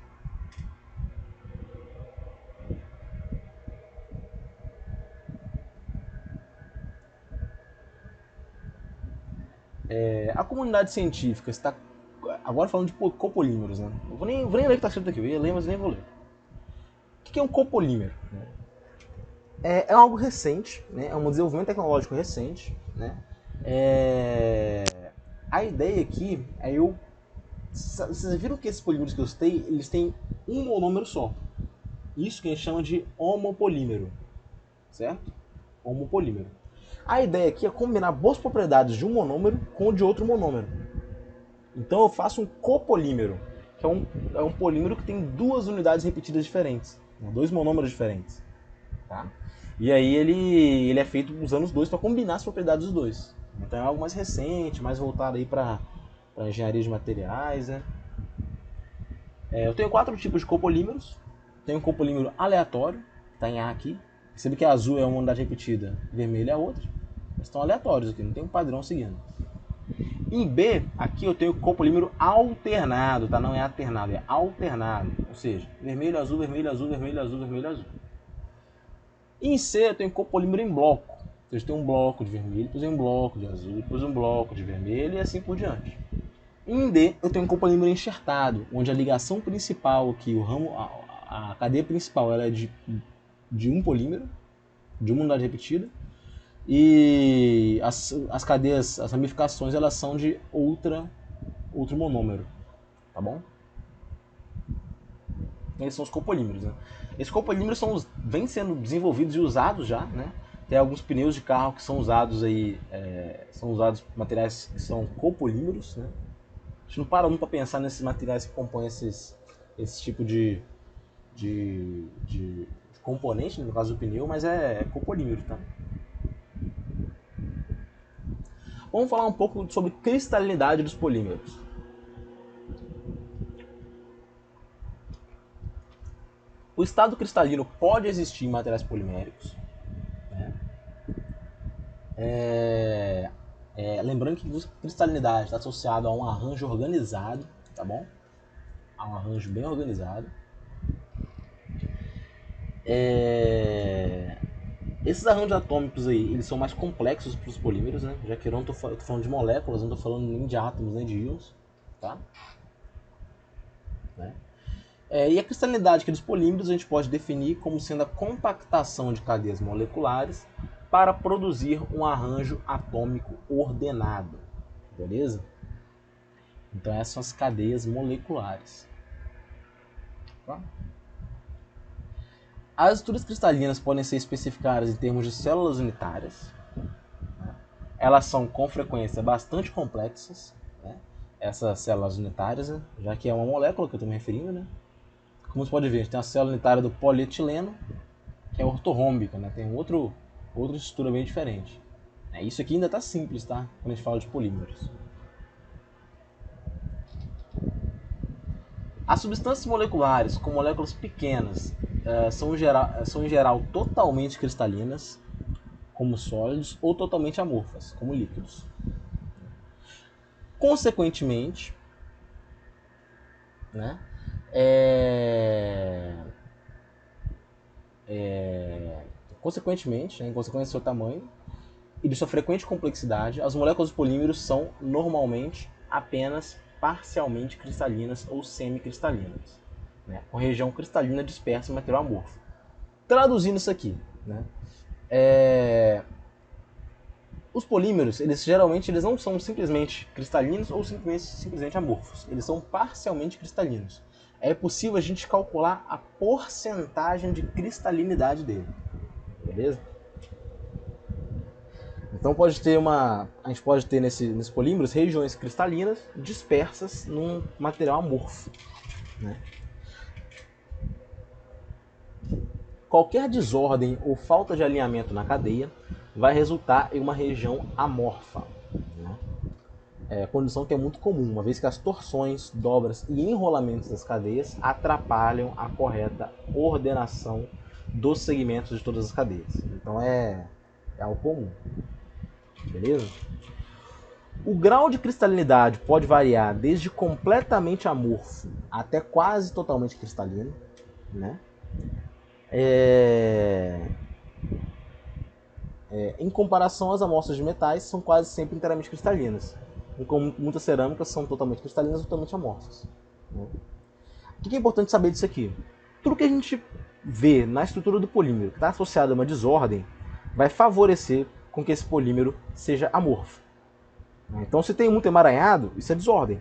Speaker 1: A comunidade científica está agora falando de copolímeros, né? Eu vou nem ler o que está escrito aqui, eu ia ler, mas nem vou ler. O que é um copolímero? É algo recente, né? É um desenvolvimento tecnológico recente, né? A ideia aqui é vocês viram que esses polímeros que eu citei, eles têm um monômero só. Isso que a gente chama de homopolímero, certo? Homopolímero. A ideia aqui é combinar boas propriedades de um monômero com o de outro monômero. Então eu faço um copolímero, que é um polímero que tem duas unidades repetidas diferentes, dois monômeros diferentes, tá? E aí ele é feito usando os dois para combinar as propriedades dos dois. Então é algo mais recente, mais voltado aí para engenharia de materiais, né? Eu tenho 4 tipos de copolímeros. Tenho um copolímero aleatório, que está em A aqui. Percebe que azul é uma unidade repetida, vermelho é a outra. Eles estão aleatórios aqui, não tem um padrão seguindo. Em B, aqui eu tenho copolímero alternado, tá? Não é alternado, é alternado. Ou seja, vermelho, azul, vermelho, azul, vermelho, azul, vermelho, azul. Em C, eu tenho copolímero em bloco. Ou seja, tem um bloco de vermelho, depois um bloco de azul, depois um bloco de vermelho e assim por diante. Em D, eu tenho um copolímero enxertado, onde a ligação principal aqui, a cadeia principal, ela é de um polímero, de uma unidade repetida, e as cadeias, as ramificações, elas são de outro monômero, tá bom? Eles são os copolímeros, né? Esses copolímeros vêm sendo desenvolvidos e usados já, né? Tem alguns pneus de carro que são usados aí, são usados materiais que são copolímeros, né? A gente não para muito para pensar nesses materiais que compõem esse tipo de componente, no caso do pneu, mas é copolímero, tá? Vamos falar um pouco sobre cristalinidade dos polímeros. O estado cristalino pode existir em materiais poliméricos, né? Lembrando que cristalinidade está associado a um arranjo organizado, tá bom? A um arranjo bem organizado. Esses arranjos atômicos aí, eles são mais complexos para os polímeros, né? Já que eu não tô falando de moléculas, não estou falando nem de átomos, nem de íons, tá? Né? E a cristalinidade dos polímeros a gente pode definir como sendo a compactação de cadeias moleculares para produzir um arranjo atômico ordenado, beleza? Então essas são as cadeias moleculares. Tá? As estruturas cristalinas podem ser especificadas em termos de células unitárias. Elas são com frequência bastante complexas, né? Essas células unitárias, né? Já que é uma molécula que eu estou me referindo, né? Como você pode ver, a gente tem a célula unitária do polietileno, que é ortorrômbica, né? Tem outra estrutura bem diferente. Isso aqui ainda está simples, tá? Quando a gente fala de polímeros. As substâncias moleculares com moléculas pequenas são em geral totalmente cristalinas, como sólidos, ou totalmente amorfas, como líquidos. Consequentemente, né, em consequência do seu tamanho e de sua frequente complexidade, as moléculas dos polímeros são normalmente apenas parcialmente cristalinas ou semicristalinas, né, com região cristalina dispersa em material amorfo. Traduzindo isso aqui, né, os polímeros, geralmente não são simplesmente cristalinos ou simplesmente amorfos. Eles são parcialmente cristalinos. É possível a gente calcular a porcentagem de cristalinidade dele. Beleza? Então a gente pode ter nesses polímeros regiões cristalinas dispersas num material amorfo, né? Qualquer desordem ou falta de alinhamento na cadeia vai resultar em uma região amorfa, né? Condição que é muito comum, uma vez que as torções, dobras e enrolamentos das cadeias atrapalham a correta ordenação dos segmentos de todas as cadeias. Então é algo comum. Beleza? O grau de cristalinidade pode variar desde completamente amorfo até quase totalmente cristalino, né? Em comparação às amostras de metais, são quase sempre inteiramente cristalinas. Enquanto muitas cerâmicas são totalmente cristalinas ou totalmente amorfas. Né? O que é importante saber disso aqui? Tudo que a gente vê na estrutura do polímero que está associado a uma desordem vai favorecer com que esse polímero seja amorfo. Então, se tem muito emaranhado, isso é desordem.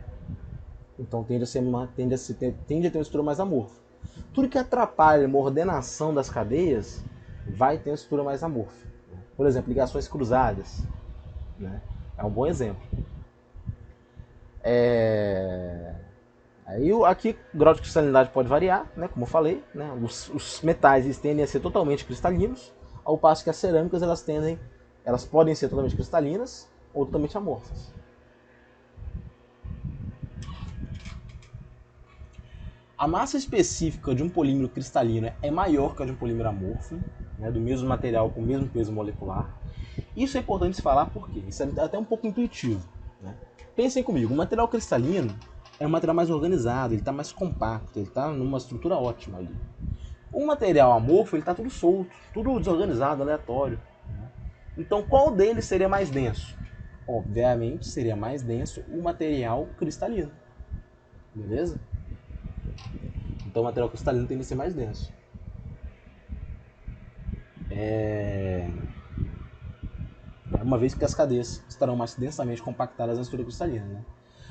Speaker 1: Então, tende a ter uma estrutura mais amorfa. Tudo que atrapalha uma ordenação das cadeias vai ter uma estrutura mais amorfa. Por exemplo, ligações cruzadas, né? É um bom exemplo. Aí aqui o grau de cristalinidade pode variar, né? Como eu falei, né? Os metais tendem a ser totalmente cristalinos, ao passo que as cerâmicas elas podem ser totalmente cristalinas ou totalmente amorfas. A massa específica de um polímero cristalino é maior que a de um polímero amorfo, né, do mesmo material com o mesmo peso molecular. Isso é importante se falar porque isso é até um pouco intuitivo. Né? Pensem comigo, o material cristalino é um material mais organizado, ele está mais compacto, ele está numa estrutura ótima ali. O material amorfo, ele está tudo solto, tudo desorganizado, aleatório. Né? Então, qual deles seria mais denso? Obviamente, seria mais denso o material cristalino. Beleza? Então, o material cristalino tende a ser mais denso. Uma vez que as cadeias estarão mais densamente compactadas na estrutura cristalina. Né?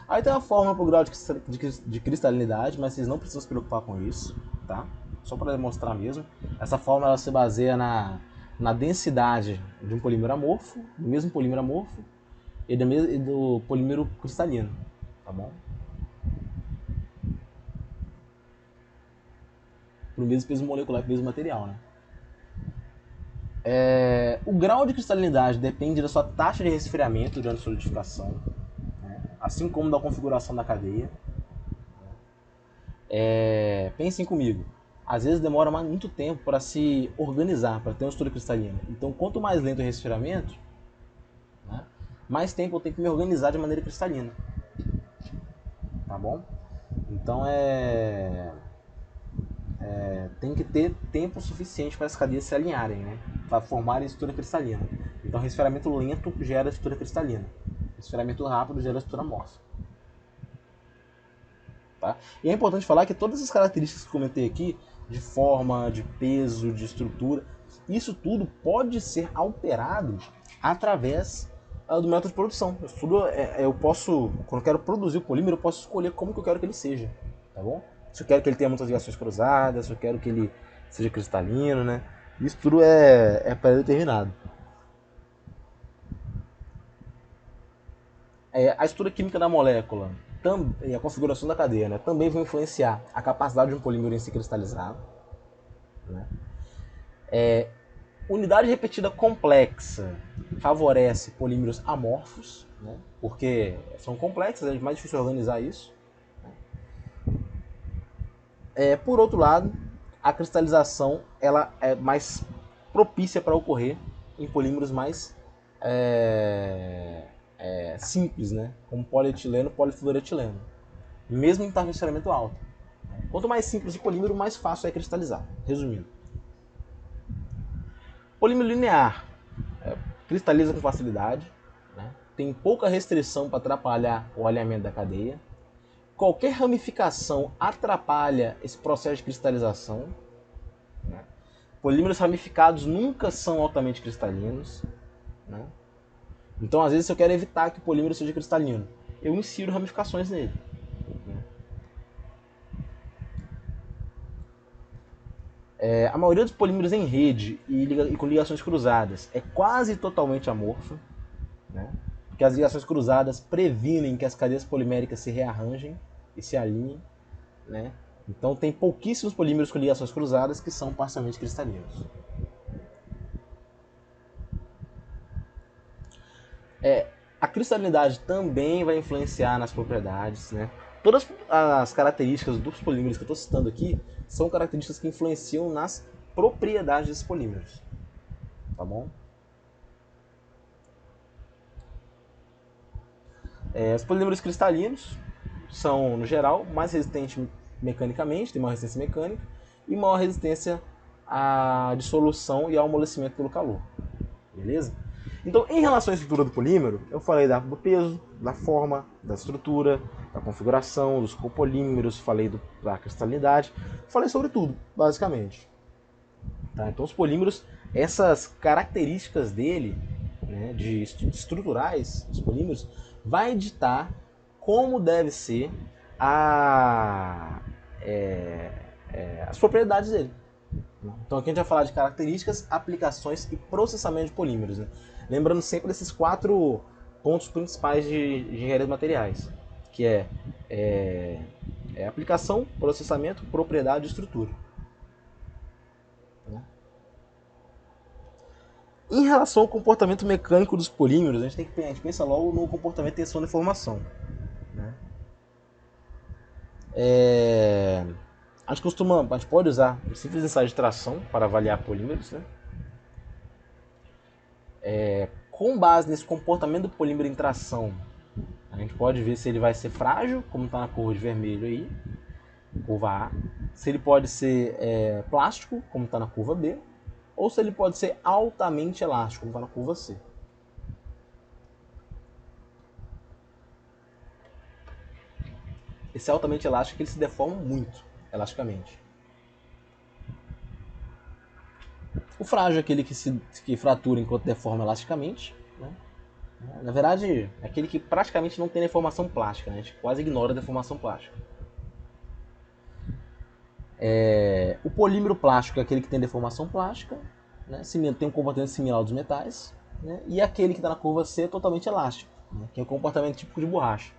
Speaker 1: Aí tem uma fórmula para o grau de cristalinidade, mas vocês não precisam se preocupar com isso, tá? Só para demonstrar mesmo. Essa fórmula ela se baseia na na densidade de um polímero amorfo, do mesmo polímero amorfo e do polímero cristalino, tá bom? Pro mesmo peso molecular, pro mesmo material, né? O grau de cristalinidade depende da sua taxa de resfriamento durante a solidificação, né? Assim como da configuração da cadeia. Pensem comigo, às vezes demora muito tempo para se organizar, para ter uma estrutura cristalina. Então, quanto mais lento o resfriamento, né, mais tempo eu tenho que me organizar de maneira cristalina. Tá bom? Então, tem que ter tempo suficiente para as cadeias se alinharem, né, para formarem estrutura cristalina. Então, resfriamento lento gera estrutura cristalina. Resfriamento rápido gera estrutura amorfa. Tá? E é importante falar que todas as características que eu comentei aqui, de forma, de peso, de estrutura, isso tudo pode ser alterado através do método de produção. Eu posso, quando eu quero produzir o polímero, eu posso escolher como que eu quero que ele seja, tá bom? Se eu quero que ele tenha muitas ligações cruzadas, se eu quero que ele seja cristalino, né? Isso tudo é pré-determinado. A estrutura química da molécula e a configuração da cadeia, né, também vão influenciar a capacidade de um polímero em se cristalizar. Né? Unidade repetida complexa favorece polímeros amorfos, né, porque são complexas, é mais difícil organizar isso. Por outro lado, a cristalização ela é mais propícia para ocorrer em polímeros mais simples, né, como polietileno e polifluoretileno, mesmo em taxa de resfriamento alta. Quanto mais simples o polímero, mais fácil é cristalizar. Resumindo, polímero linear cristaliza com facilidade, né, tem pouca restrição para atrapalhar o alinhamento da cadeia. Qualquer ramificação atrapalha esse processo de cristalização. Né? Polímeros ramificados nunca são altamente cristalinos. Né? Então, às vezes, se eu quero evitar que o polímero seja cristalino, eu insiro ramificações nele. A maioria dos polímeros em rede e com ligações cruzadas é quase totalmente amorfa, né? Porque as ligações cruzadas previnem que as cadeias poliméricas se rearranjem e se alinhem, né? Então tem pouquíssimos polímeros com ligações cruzadas que são parcialmente cristalinos. A cristalinidade também vai influenciar nas propriedades, né? Todas as características dos polímeros que eu estou citando aqui são características que influenciam nas propriedades desses polímeros, tá bom? Os polímeros cristalinos são, no geral, mais resistentes mecanicamente, tem maior resistência mecânica e maior resistência à dissolução e ao amolecimento pelo calor. Beleza? Então, em relação à estrutura do polímero, eu falei do peso, da forma, da estrutura, da configuração, dos copolímeros, falei da cristalinidade, falei sobre tudo, basicamente. Tá? Então, os polímeros, essas características dele, né, de estruturais, os polímeros, vai ditar como deve ser as propriedades dele. Então aqui a gente vai falar de características, aplicações e processamento de polímeros. Né? Lembrando sempre desses 4 pontos principais de engenharia de materiais, que é aplicação, processamento, propriedade e estrutura. Né? Em relação ao comportamento mecânico dos polímeros, a gente pensa logo no comportamento de tensão e deformação. Né? A gente pode usar um simples ensaio de tração para avaliar polímeros. Né? Com base nesse comportamento do polímero em tração, a gente pode ver se ele vai ser frágil, como está na curva de vermelho aí, curva A, se ele pode ser plástico, como está na curva B, ou se ele pode ser altamente elástico, como está na curva C. Esse altamente elástico ele se deforma muito elasticamente. O frágil é aquele que fratura enquanto deforma elasticamente. Né? Na verdade, é aquele que praticamente não tem deformação plástica. Né? A gente quase ignora a deformação plástica. O polímero plástico é aquele que tem deformação plástica. né, tem um comportamento similar ao dos metais, né, e aquele que está na curva C é totalmente elástico, né, que é o comportamento típico de borracha,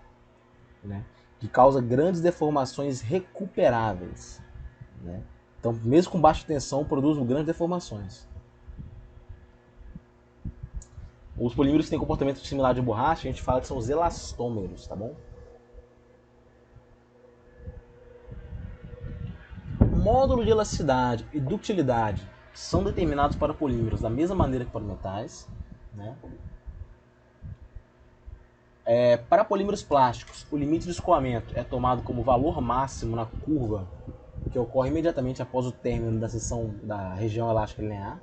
Speaker 1: né, que causa grandes deformações recuperáveis. Né? Então, mesmo com baixa tensão, produz grandes deformações. Os polímeros que têm comportamento similar de borracha, a gente fala que são os elastômeros, tá bom? Módulo de elasticidade e ductilidade são determinados para polímeros da mesma maneira que para metais. Né? Para polímeros plásticos, o limite de escoamento é tomado como valor máximo na curva que ocorre imediatamente após o término da seção da região elástica linear.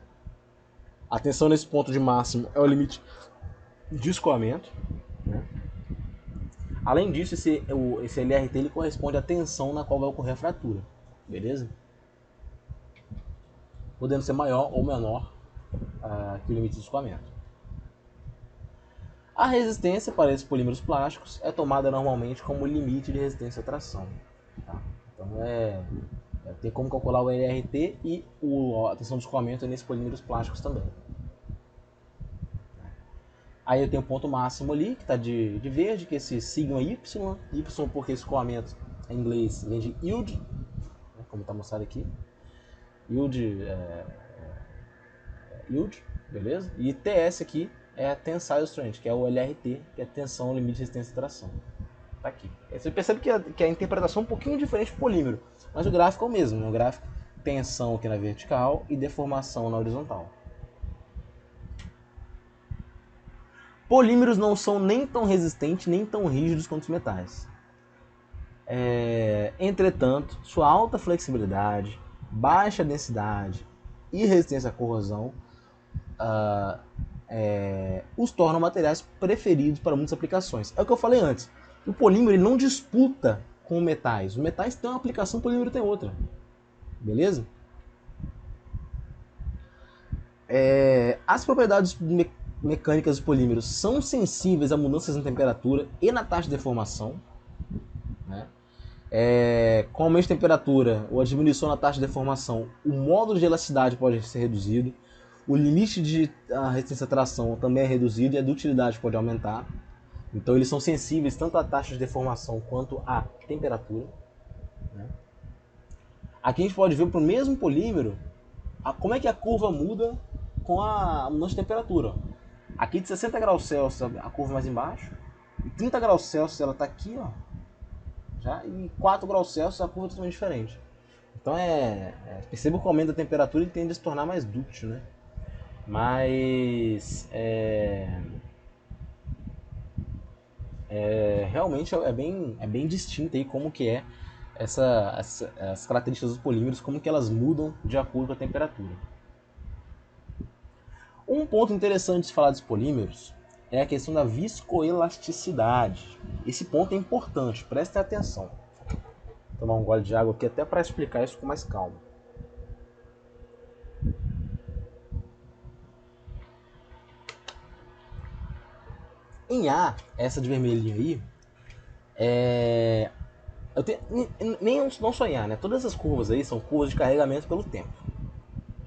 Speaker 1: A tensão nesse ponto de máximo é o limite de escoamento. Né? Além disso, esse LRT ele corresponde à tensão na qual vai ocorrer a fratura. Beleza? Podendo ser maior ou menor que o limite de escoamento. A resistência para esses polímeros plásticos é tomada normalmente como limite de resistência à tração. Tá? Então tem como calcular o LRT e a tensão de escoamento nesses polímeros plásticos também. Aí eu tenho o ponto máximo ali, que está de verde, que é esse sigma Y. Y porque escoamento em inglês vem de yield, né, como está mostrado aqui. Yield, yield, beleza? E TS aqui é a tensile strength, que é o LRT, que é a tensão, limite de resistência à tração. Tá aqui. Você percebe que a interpretação é um pouquinho diferente do polímero, mas o gráfico é o mesmo, né? O gráfico tensão aqui na vertical e deformação na horizontal. Polímeros não são nem tão resistentes nem tão rígidos quanto os metais. Entretanto, sua alta flexibilidade, baixa densidade e resistência à corrosão os tornam materiais preferidos para muitas aplicações. É o que eu falei antes. O polímero ele não disputa com metais. Os metais têm uma aplicação, o polímero tem outra. Beleza? As propriedades mecânicas dos polímeros são sensíveis a mudanças na temperatura e na taxa de deformação. Né? Com aumento de temperatura ou a diminuição na taxa de deformação, o módulo de elasticidade pode ser reduzido, o limite de resistência à tração também é reduzido e a dutilidade pode aumentar. Então eles são sensíveis tanto à taxa de deformação quanto à temperatura. Né? Aqui a gente pode ver para o mesmo polímero como é que a curva muda com a mudança de temperatura. Aqui de 60 graus Celsius a curva mais embaixo, e 30 graus Celsius ela está aqui, ó, já, e 4 graus Celsius a curva é totalmente diferente. Então perceba que o aumento da temperatura ele tende a se tornar mais dúctil, né? Mas realmente é bem distinto aí como que é as características dos polímeros, como que elas mudam de acordo com a temperatura. Um ponto interessante de se falar dos polímeros é a questão da viscoelasticidade. Esse ponto é importante, prestem atenção. Vou tomar um gole de água aqui até para explicar isso com mais calma. Em A, essa de vermelhinho aí, eu tenho, não só em A, né? Todas as curvas aí são curvas de carregamento pelo tempo.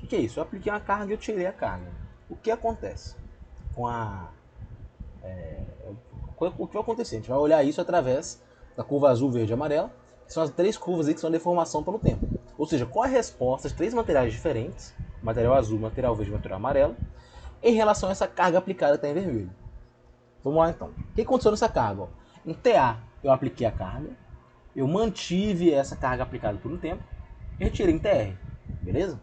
Speaker 1: O que é isso? Eu apliquei uma carga e eu tirei a carga. O que acontece com o que vai acontecer? A gente vai olhar isso através da curva azul, verde e amarela, que são as três curvas aí que são a deformação pelo tempo. Ou seja, qual é a resposta de três materiais diferentes, material azul, material verde e material amarelo, em relação a essa carga aplicada que está em vermelho. Vamos lá então. O que aconteceu nessa carga? Ó? Em TA eu apliquei a carga, eu mantive essa carga aplicada por um tempo e retirei em TR. Beleza?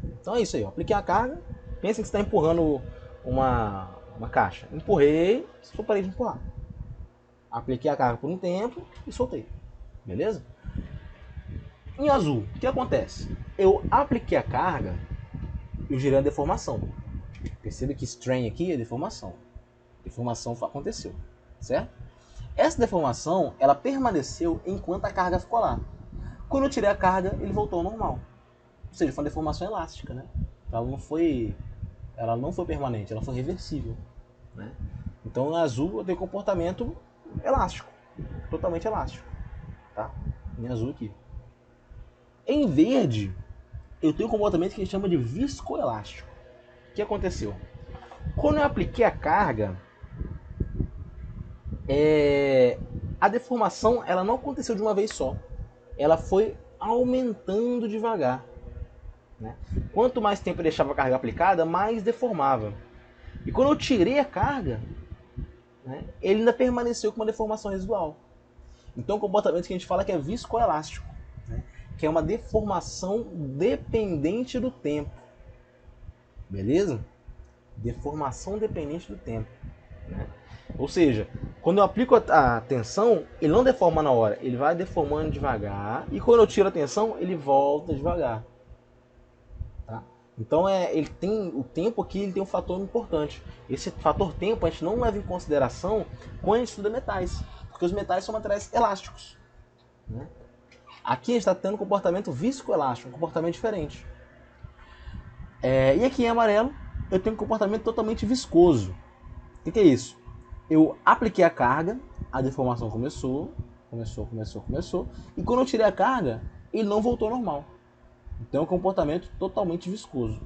Speaker 1: Então é isso aí. Ó. Apliquei a carga, pensa que você está empurrando uma caixa. Empurrei, só parei de empurrar. Apliquei a carga por um tempo e soltei. Beleza? Em azul, o que acontece? Eu apliquei a carga, eu gerei a deformação. Perceba que strain aqui é deformação. Deformação aconteceu, certo? Essa deformação, ela permaneceu enquanto a carga ficou lá. Quando eu tirei a carga, ele voltou ao normal. Ou seja, foi uma deformação elástica, né? Ela não foi permanente, ela foi reversível, né? Então, em azul, eu tenho comportamento elástico, totalmente elástico, tá? Em azul aqui. Em verde, eu tenho um comportamento que a gente chama de viscoelástico. O que aconteceu? Quando eu apliquei a carga, a deformação ela não aconteceu de uma vez só. Ela foi aumentando devagar. Né? Quanto mais tempo eu deixava a carga aplicada, mais deformava. E quando eu tirei a carga, né, ele ainda permaneceu com uma deformação residual. Então o comportamento que a gente fala que é viscoelástico, né, que é uma deformação dependente do tempo. Beleza? Deformação dependente do tempo. Né? Ou seja, quando eu aplico a tensão, ele não deforma na hora, ele vai deformando devagar, e quando eu tiro a tensão, ele volta devagar. Tá? Então ele tem o tempo aqui, ele tem um fator importante. Esse fator tempo a gente não leva em consideração quando a gente estuda metais, porque os metais são materiais elásticos. Né? Aqui a gente está tendo um comportamento viscoelástico, um comportamento diferente. E aqui em amarelo eu tenho um comportamento totalmente viscoso. O que é isso? Eu apliquei a carga, a deformação começou, e quando eu tirei a carga, ele não voltou ao normal. Então é um comportamento totalmente viscoso.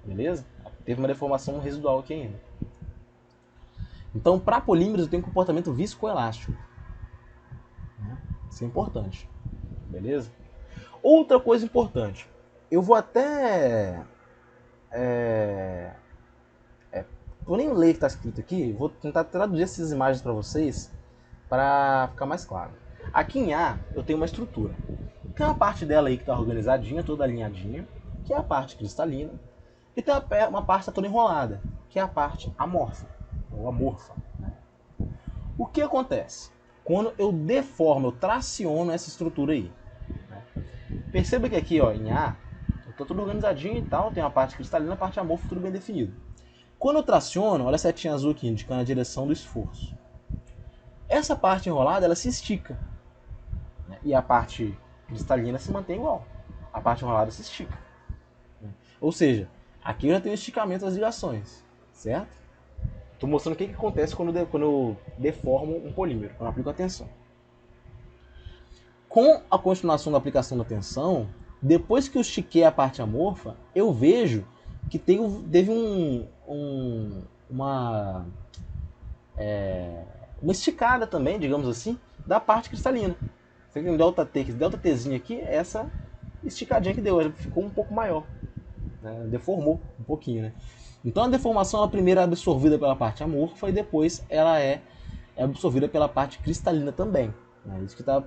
Speaker 1: Beleza? Teve uma deformação residual aqui ainda. Então, para polímeros, eu tenho um comportamento viscoelástico. Isso é importante. Beleza? Outra coisa importante. Eu vou até... vou nem ler o que está escrito aqui. Vou tentar traduzir essas imagens para vocês para ficar mais claro. Aqui em A, eu tenho uma estrutura. Tem uma parte dela aí que está organizadinha, toda alinhadinha, que é a parte cristalina. E tem uma parte que está toda enrolada, que é a parte amorfa, ou amorfa. Né? O que acontece? Quando eu deformo, eu traciono essa estrutura aí. Né? Perceba que aqui, ó, em A, está tudo organizadinho e tal, tem uma parte cristalina, a parte amorfa, tudo bem definido. Quando eu traciono, olha a setinha azul aqui, indicando a direção do esforço. Essa parte enrolada, ela se estica. Né? E a parte cristalina se mantém igual. A parte enrolada se estica. Né? Ou seja, aqui eu já tenho o esticamento das ligações. Certo? Estou mostrando o que acontece quando eu deformo um polímero, quando eu aplico a tensão. Com a continuação da aplicação da tensão, depois que eu estiquei a parte amorfa, eu vejo que teve uma esticada também, digamos assim, da parte cristalina. Você tem um ΔT, esse ΔTzinho aqui é essa esticadinha que deu, ela ficou um pouco maior, né? Deformou um pouquinho, né? Então a deformação ela primeiro é absorvida pela parte amorfa e depois ela é absorvida pela parte cristalina também. Né? Isso que tá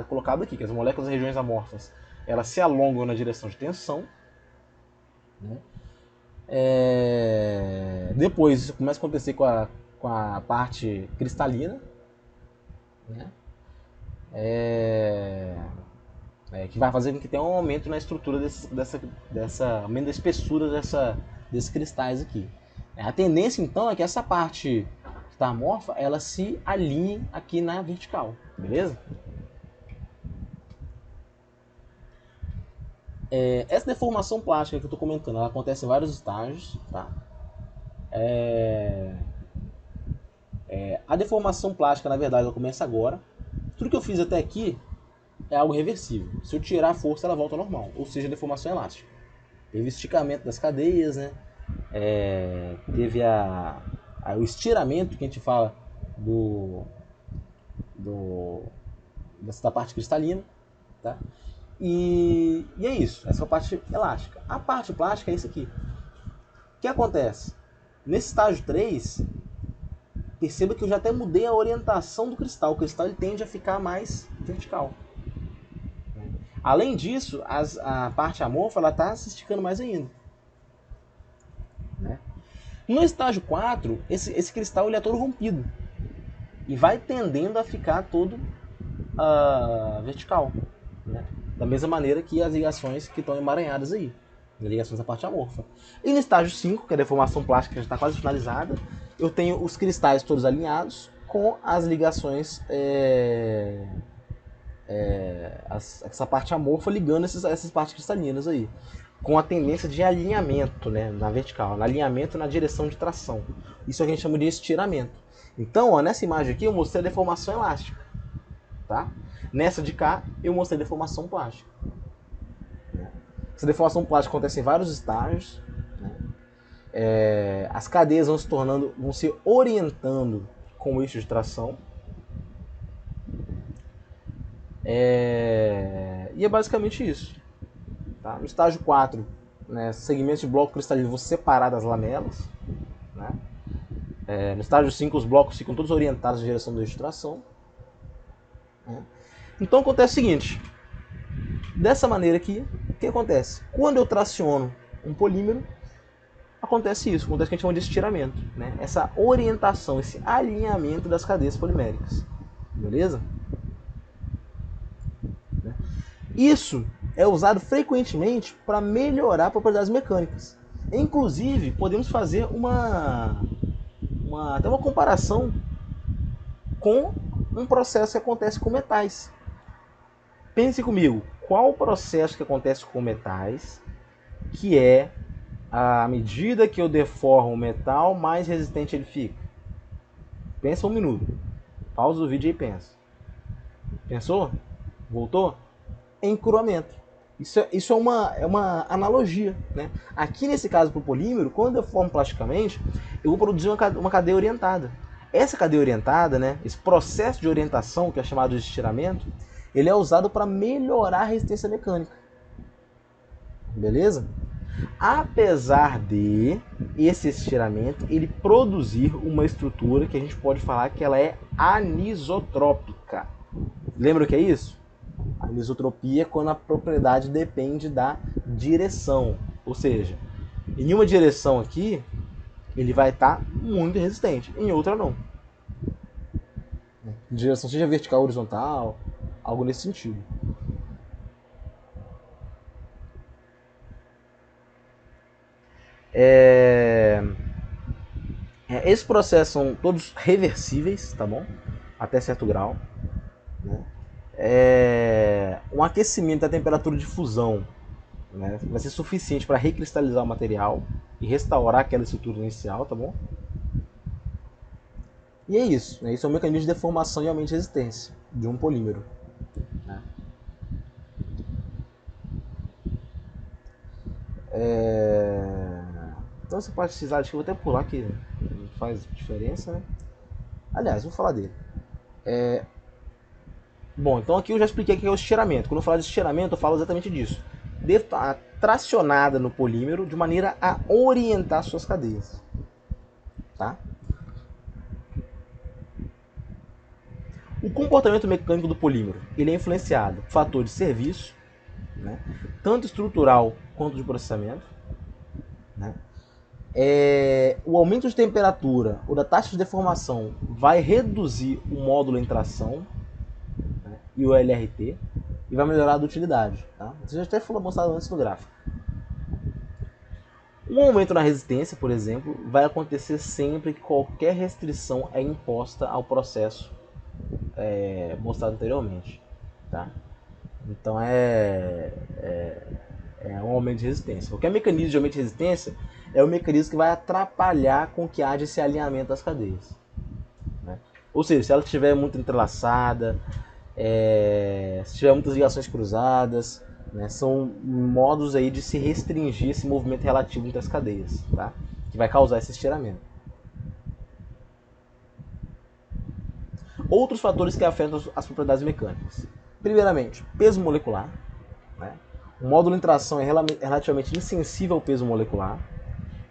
Speaker 1: colocado aqui, que as moléculas das regiões amorfas elas se alongam na direção de tensão. Né? Depois isso começa a acontecer com a parte cristalina. Né? Que vai fazer com que tenha um aumento na estrutura aumento da espessura desses cristais aqui. A tendência então é que essa parte que está amorfa, ela se alinhe aqui na vertical, beleza? Essa deformação plástica que eu estou comentando, ela acontece em vários estágios, tá? A deformação plástica, na verdade, ela começa agora. Tudo que eu fiz até aqui é algo reversível. Se eu tirar a força, ela volta ao normal, ou seja, deformação elástica. Teve esticamento das cadeias, né? Teve o estiramento que a gente fala da parte cristalina, tá? E é isso, essa é a parte elástica. A parte plástica é isso aqui. O que acontece? Nesse estágio 3, perceba que eu já até mudei a orientação do cristal. O cristal ele tende a ficar mais vertical. Além disso, a parte amorfa está se esticando mais ainda. Né? No estágio 4, esse cristal ele é todo rompido. E vai tendendo a ficar todo vertical. Né? Da mesma maneira que as ligações que estão emaranhadas aí. As ligações da parte amorfa. E no estágio 5, que é a deformação plástica que já está quase finalizada, eu tenho os cristais todos alinhados com as ligações... essa parte amorfa ligando essas partes cristalinas aí, com a tendência de alinhamento, né, na vertical, alinhamento na direção de tração. Isso a gente chama de estiramento. Então, nessa imagem aqui eu mostrei a deformação elástica, tá? Nessa de cá, eu mostrei deformação plástica. Essa deformação plástica acontece em vários estágios. As cadeias vão se orientando com o eixo de tração. E é basicamente isso. Tá? No estágio 4, né, segmentos de bloco cristalino vão separar das lamelas. Né? No estágio 5, os blocos ficam todos orientados na direção do eixo de tração. Né? Então acontece o seguinte. Dessa maneira aqui, o que acontece? Quando eu traciono um polímero, acontece isso. Acontece o que a gente chama de estiramento. Né? Essa orientação, esse alinhamento das cadeias poliméricas. Beleza? Isso é usado frequentemente para melhorar propriedades mecânicas. Inclusive, podemos fazer até uma comparação com um processo que acontece com metais. Pense comigo, qual o processo que acontece com metais que é, à medida que eu deformo o metal, mais resistente ele fica? Pensa um minuto. Pausa o vídeo e pensa. Pensou? Voltou? Encruamento. Isso é uma analogia. Né? Aqui nesse caso para o polímero, quando eu deformo plasticamente, eu vou produzir uma cadeia orientada. Essa cadeia orientada, né, esse processo de orientação, que é chamado de estiramento, ele é usado para melhorar a resistência mecânica. Beleza? Apesar de esse estiramento ele produzir uma estrutura que a gente pode falar que ela é anisotrópica. Lembra o que é isso? A anisotropia é quando a propriedade depende da direção. Ou seja, em uma direção aqui, ele vai estar muito resistente, em outra não. Direção seja vertical ou horizontal, algo nesse sentido. Esses processos são todos reversíveis, tá bom? Até certo grau. Né? Um aquecimento da temperatura de fusão, né, vai ser suficiente para recristalizar o material e restaurar aquela estrutura inicial, tá bom? E é isso. Né? Isso é um mecanismo de deformação e aumento de resistência de um polímero. Né? Então você pode precisar, acho que eu vou até pular que não faz diferença, né? Aliás, vou falar dele. Bom, então aqui eu já expliquei o que é o estiramento. Quando eu falar de estiramento, eu falo exatamente disso. Devo estar tracionada no polímero de maneira a orientar suas cadeias. Tá? O comportamento mecânico do polímero ele é influenciado por fator de serviço, né, tanto estrutural quanto de processamento. Né? O aumento de temperatura ou da taxa de deformação vai reduzir o módulo em tração, né, e o LRT, e vai melhorar a dutilidade. Tá? Você já até falou mostrado antes no gráfico. Um aumento na resistência, por exemplo, vai acontecer sempre que qualquer restrição é imposta ao processo mostrado anteriormente. Tá? Então é um aumento de resistência. Qualquer mecanismo de aumento de resistência é um mecanismo que vai atrapalhar com que haja esse alinhamento das cadeias. Né? Ou seja, se ela estiver muito entrelaçada, se tiver muitas ligações cruzadas, né, são modos aí de se restringir esse movimento relativo entre as cadeias, tá? Que vai causar esse estiramento. Outros fatores que afetam as propriedades mecânicas. Primeiramente, peso molecular. Né? O módulo em tração é relativamente insensível ao peso molecular.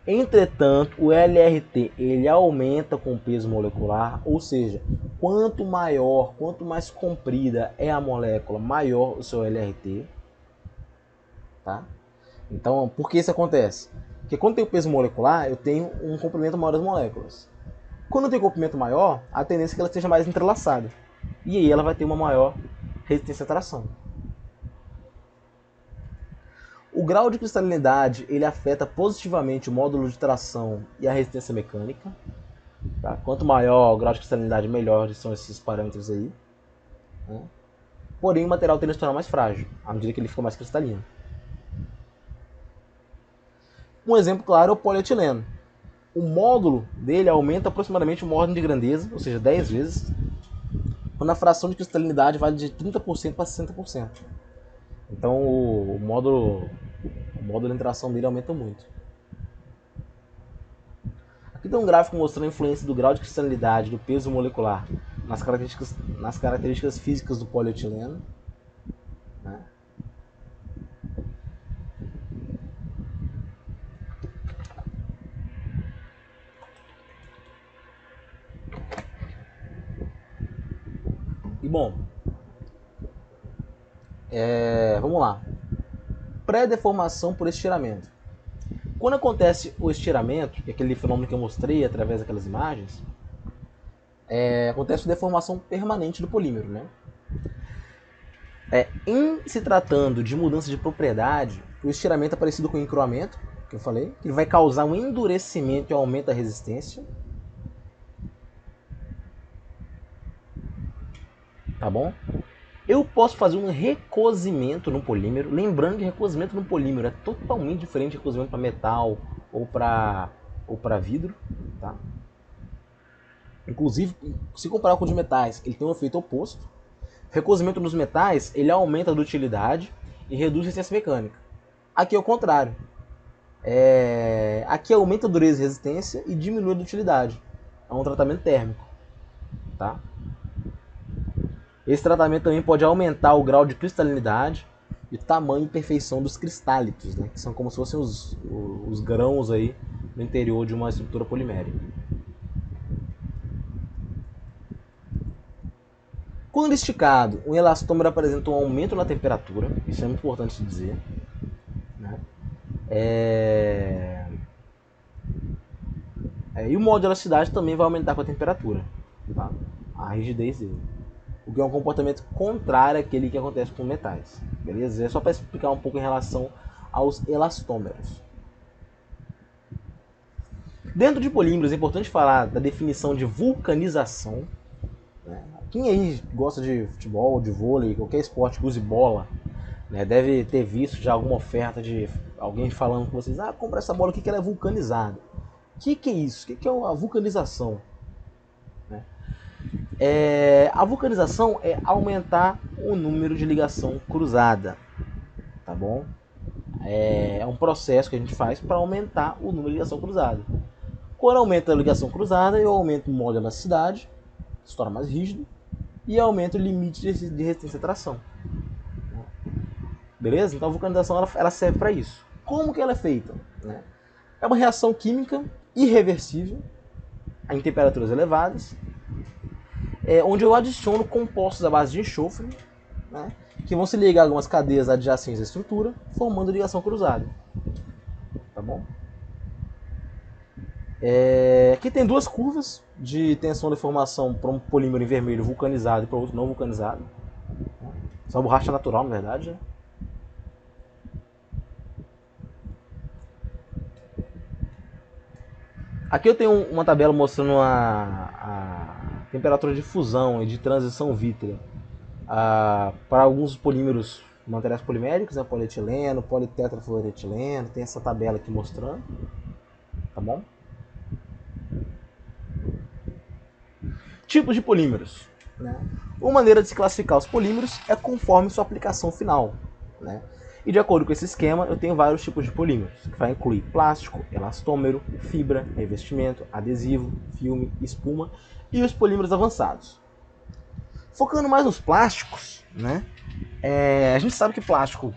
Speaker 1: Entretanto, o LRT ele aumenta com o peso molecular, ou seja, quanto mais comprida é a molécula, maior o seu LRT. Tá? Então, por que isso acontece? Porque quando tem o peso molecular, eu tenho um comprimento maior das moléculas. Quando eu tenho um comprimento maior, a tendência é que ela esteja mais entrelaçada. E aí ela vai ter uma maior resistência à tração. O grau de cristalinidade ele afeta positivamente o módulo de tração e a resistência mecânica. Tá? Quanto maior o grau de cristalinidade, melhor são esses parâmetros aí. Né? Porém, o material tende a se tornar mais frágil, à medida que ele fica mais cristalino. Um exemplo claro é o polietileno. O módulo dele aumenta aproximadamente uma ordem de grandeza, ou seja, 10 vezes, quando a fração de cristalinidade vai de 30% para 60%. Então o módulo de interação dele aumenta muito. Aqui tem um gráfico mostrando a influência do grau de cristalinidade do peso molecular nas características físicas do polietileno. Né? E bom, vamos lá. Pré-deformação por estiramento. Quando acontece o estiramento, que é aquele fenômeno que eu mostrei através daquelas imagens, acontece a deformação permanente do polímero, né? Em se tratando de mudança de propriedade, o estiramento é parecido com o encroamento, que eu falei, que ele vai causar um endurecimento e um aumento da resistência. Tá bom? Eu posso fazer um recozimento no polímero, lembrando que recozimento no polímero é totalmente diferente de recozimento para metal ou para vidro, tá? Inclusive, se comparar com os metais, ele tem um efeito oposto. Recozimento nos metais, ele aumenta a dutilidade e reduz a resistência mecânica. Aqui é o contrário. Aqui aumenta a dureza e resistência e diminui a dutilidade. É um tratamento térmico, tá? Esse tratamento também pode aumentar o grau de cristalinidade e tamanho e perfeição dos cristálitos, né? Que são como se fossem os grãos aí no interior de uma estrutura polimérica. Quando esticado, um elastômero apresenta um aumento na temperatura, isso é muito importante de dizer. Né? E o modo de elasticidade também vai aumentar com a temperatura, tá? A rigidez dele. O que é um comportamento contrário àquele que acontece com metais. Beleza? É só para explicar um pouco em relação aos elastômeros. Dentro de polímeros é importante falar da definição de vulcanização. Né? Quem aí gosta de futebol, de vôlei, qualquer esporte que use bola, né, deve ter visto já alguma oferta de alguém falando com vocês: compra essa bola aqui que ela é vulcanizada. O que é isso? O que é a vulcanização? A vulcanização é aumentar o número de ligação cruzada, tá bom? É um processo que a gente faz para aumentar o número de ligação cruzada. Quando aumenta a ligação cruzada, eu aumento o modo de elasticidade, se torna mais rígido, e aumento o limite de resistência à tração. Beleza? Então a vulcanização ela serve para isso. Como que ela é feita? Né? É uma reação química irreversível em temperaturas elevadas, onde eu adiciono compostos à base de enxofre, né, que vão se ligar a algumas cadeias adjacentes à estrutura, formando ligação cruzada. Tá bom? Aqui tem duas curvas de tensão de formação para um polímero em vermelho vulcanizado e para outro não vulcanizado. Isso é uma borracha natural, na verdade. Né? Aqui eu tenho uma tabela mostrando a temperatura de fusão e de transição vítrea para alguns polímeros, materiais poliméricos, né? Polietileno, politetrafluoretileno, tem essa tabela aqui mostrando, tá bom? Tipos de polímeros. Né? Uma maneira de se classificar os polímeros é conforme sua aplicação final. Né? E de acordo com esse esquema, eu tenho vários tipos de polímeros, que vai incluir plástico, elastômero, fibra, revestimento, adesivo, filme, espuma e os polímeros avançados. Focando mais nos plásticos, né? A gente sabe que plástico,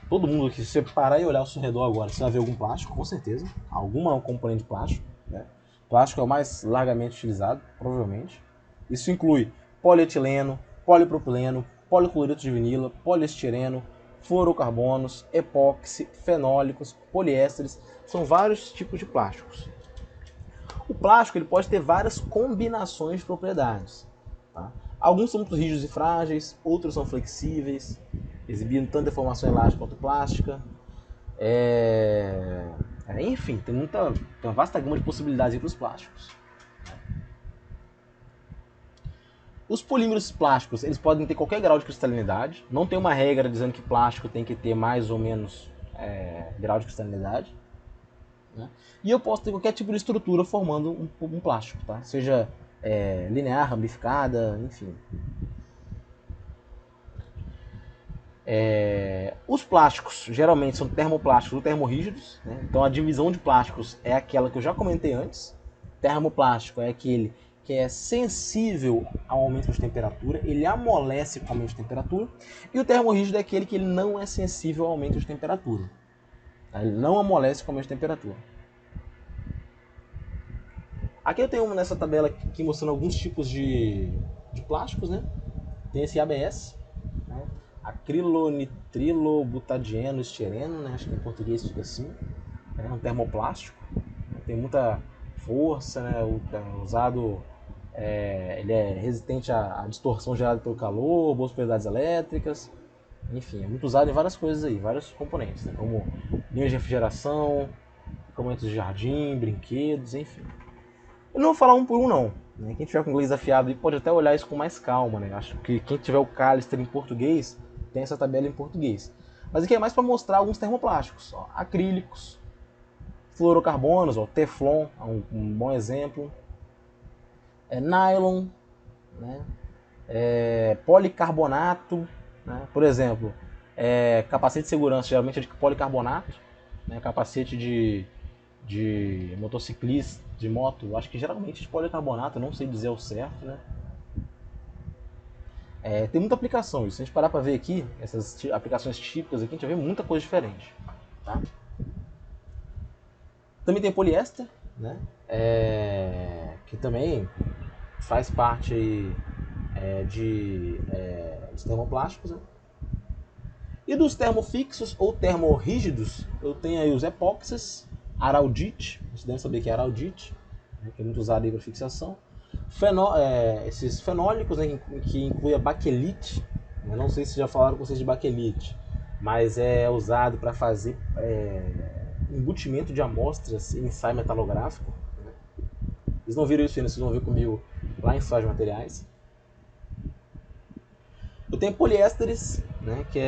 Speaker 1: todo mundo que se parar e olhar ao seu redor agora, você vai ver algum plástico, com certeza, alguma componente de plástico. Né? Plástico é o mais largamente utilizado, provavelmente. Isso inclui polietileno, polipropileno, policloreto de vinila, poliestireno, fluorocarbonos, epóxi, fenólicos, poliésteres, são vários tipos de plásticos. O plástico ele pode ter várias combinações de propriedades. Tá? Alguns são muito rígidos e frágeis, outros são flexíveis, exibindo tanto deformação elástica quanto plástica. Enfim, tem uma vasta gama de possibilidades para os plásticos. Os polímeros plásticos, eles podem ter qualquer grau de cristalinidade. Não tem uma regra dizendo que plástico tem que ter mais ou menos grau de cristalinidade. Né? E eu posso ter qualquer tipo de estrutura formando um plástico, tá? Seja linear, ramificada, enfim. Os plásticos geralmente são termoplásticos ou termorrígidos, né? Então a divisão de plásticos é aquela que eu já comentei antes. Termoplástico é aquele que é sensível ao aumento de temperatura, ele amolece com o aumento de temperatura, e o termorrígido é aquele que ele não é sensível ao aumento de temperatura. Ele não amolece com o aumento de temperatura. Aqui eu tenho nessa tabela aqui mostrando alguns tipos de plásticos, né? Tem esse ABS, né? Acrilonitrilo-butadieno estireno, né? Acho que em português fica assim. É um termoplástico, tem muita força, né? Usado, ele é resistente à distorção gerada pelo calor, boas propriedades elétricas, enfim, é muito usado em várias coisas aí, vários componentes, né? Como linhas de refrigeração, equipamentos de jardim, brinquedos, enfim. Eu não vou falar um por um não, né? Quem tiver com inglês afiado aí pode até olhar isso com mais calma, né? Acho que quem tiver o Callister em português tem essa tabela em português. Mas aqui é mais para mostrar alguns termoplásticos, ó, acrílicos, fluorocarbonos, ó, Teflon é um bom exemplo, nylon, né? Policarbonato, né? Por exemplo, capacete de segurança geralmente é de policarbonato, né? Capacete de motociclista, de moto, acho que geralmente de policarbonato, não sei dizer o certo, né? Tem muita aplicação isso. Se a gente parar para ver aqui, essas aplicações típicas aqui, a gente vai ver muita coisa diferente. Tá? Também tem poliéster, né? Que também faz parte aí, dos termoplásticos. Né? E dos termofixos ou termorrígidos, eu tenho aí os epóxis, araldite, você deve saber que é araldite, né, que é muito usado aí para fixação. Esses fenólicos, né, que inclui a baquelite, eu não sei se já falaram com vocês de baquelite, mas é usado para fazer embutimento de amostras em ensaio metalográfico. Vocês não viram isso ainda, vocês vão ver comigo lá em ensaio de materiais. Eu tenho poliésteres, né, que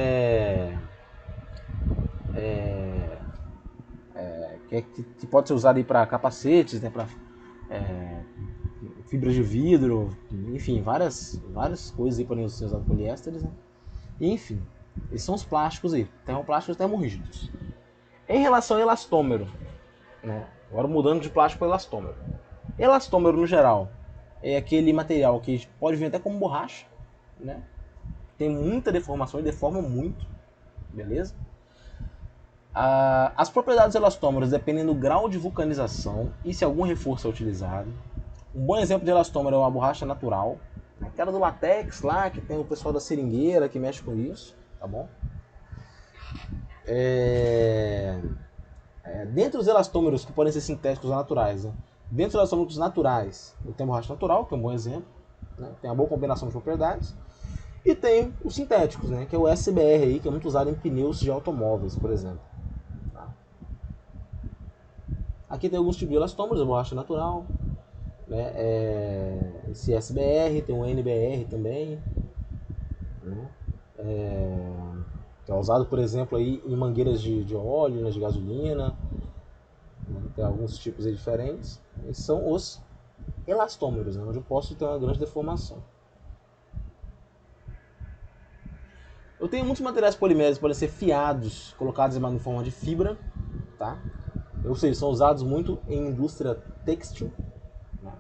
Speaker 1: pode ser usado para capacetes, né, para fibras de vidro, enfim, várias coisas aí podem ser usadas poliésteres. Né? E, enfim, esses são os plásticos aí, termoplásticos e termorrígidos. Em relação ao elastômero, né, agora mudando de plástico para elastômero. Elastômero, no geral, é aquele material que pode vir até como borracha, né? Tem muita deformação e deforma muito, beleza? As propriedades dos elastômeros dependem do grau de vulcanização e se algum reforço é utilizado. Um bom exemplo de elastômero é uma borracha natural, aquela do latex lá, que tem o pessoal da seringueira que mexe com isso, tá bom? Dentre os elastômeros que podem ser sintéticos ou naturais, né? Dentre os elastômeros naturais, eu tenho a borracha natural, que é um bom exemplo, né? Tem uma boa combinação de propriedades. E tem os sintéticos, né? Que é o SBR aí, que é muito usado em pneus de automóveis, por exemplo. Tá? Aqui tem alguns tipos de elastômeros, a borracha natural, né? Esse SBR, tem o NBR também, né? Que é usado, por exemplo, aí em mangueiras de óleo, né? De gasolina, né? Tem alguns tipos aí diferentes. Esses são os elastômeros, né? Onde eu posso ter uma grande deformação. Eu tenho muitos materiais poliméricos que podem ser fiados, colocados em forma de fibra, tá? Ou seja, são usados muito em indústria têxtil. Né?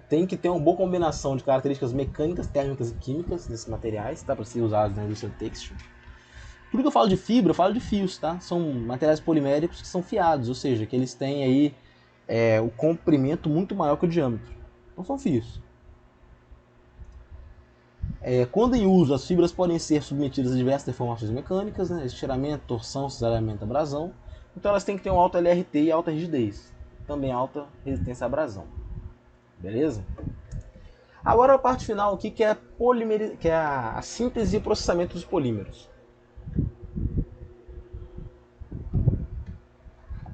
Speaker 1: Tem que ter uma boa combinação de características mecânicas, térmicas e químicas desses materiais, tá? Para ser usados na indústria têxtil. Tudo que eu falo de fibra, eu falo de fios, tá? São materiais poliméricos que são fiados, ou seja, que eles têm aí o comprimento muito maior que o diâmetro. Então são fios. Quando em uso, as fibras podem ser submetidas a diversas deformações mecânicas, né? Estiramento, torção, cisalhamento, abrasão. Então elas têm que ter um alto LRT e alta rigidez. Também alta resistência à abrasão. Beleza? Agora a parte final aqui que é, a síntese e processamento dos polímeros.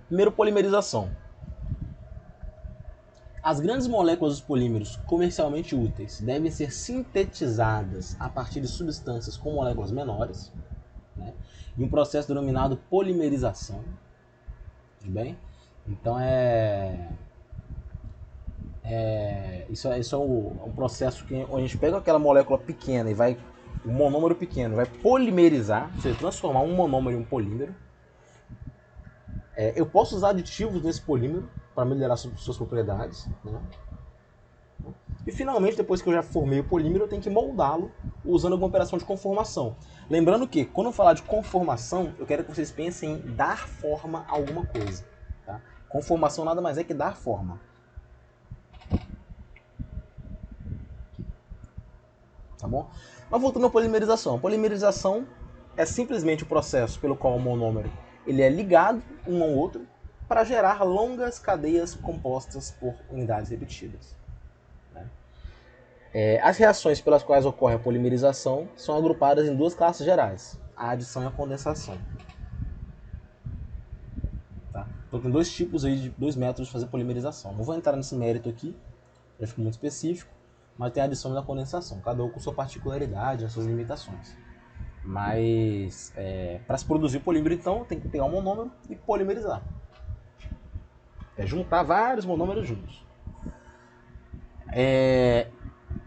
Speaker 1: Primeiro, polimerização. As grandes moléculas dos polímeros comercialmente úteis devem ser sintetizadas a partir de substâncias com moléculas menores, né, em um processo denominado polimerização. Tudo bem? Então isso é um processo que a gente pega aquela molécula pequena e vai o monômero pequeno vai polimerizar, ou seja, transformar um monômero em um polímero. Eu posso usar aditivos nesse polímero para melhorar suas propriedades, né? E finalmente, depois que eu já formei o polímero, eu tenho que moldá-lo usando alguma operação de conformação. Lembrando que, quando eu falar de conformação, eu quero que vocês pensem em dar forma a alguma coisa. Tá? Conformação nada mais é que dar forma. Tá bom? Mas voltando à polimerização. A polimerização é simplesmente o processo pelo qual o monômero ele é ligado um ao outro para gerar longas cadeias compostas por unidades repetidas. As reações pelas quais ocorre a polimerização são agrupadas em duas classes gerais, a adição e a condensação. Tá? Então tem dois tipos aí, dois métodos de fazer polimerização. Não vou entrar nesse mérito aqui, já fica muito específico, mas tem a adição e a condensação, cada um com sua particularidade, as suas limitações. Mas para se produzir o polímero, então, tem que pegar um monômero e polimerizar. Juntar vários monômeros juntos.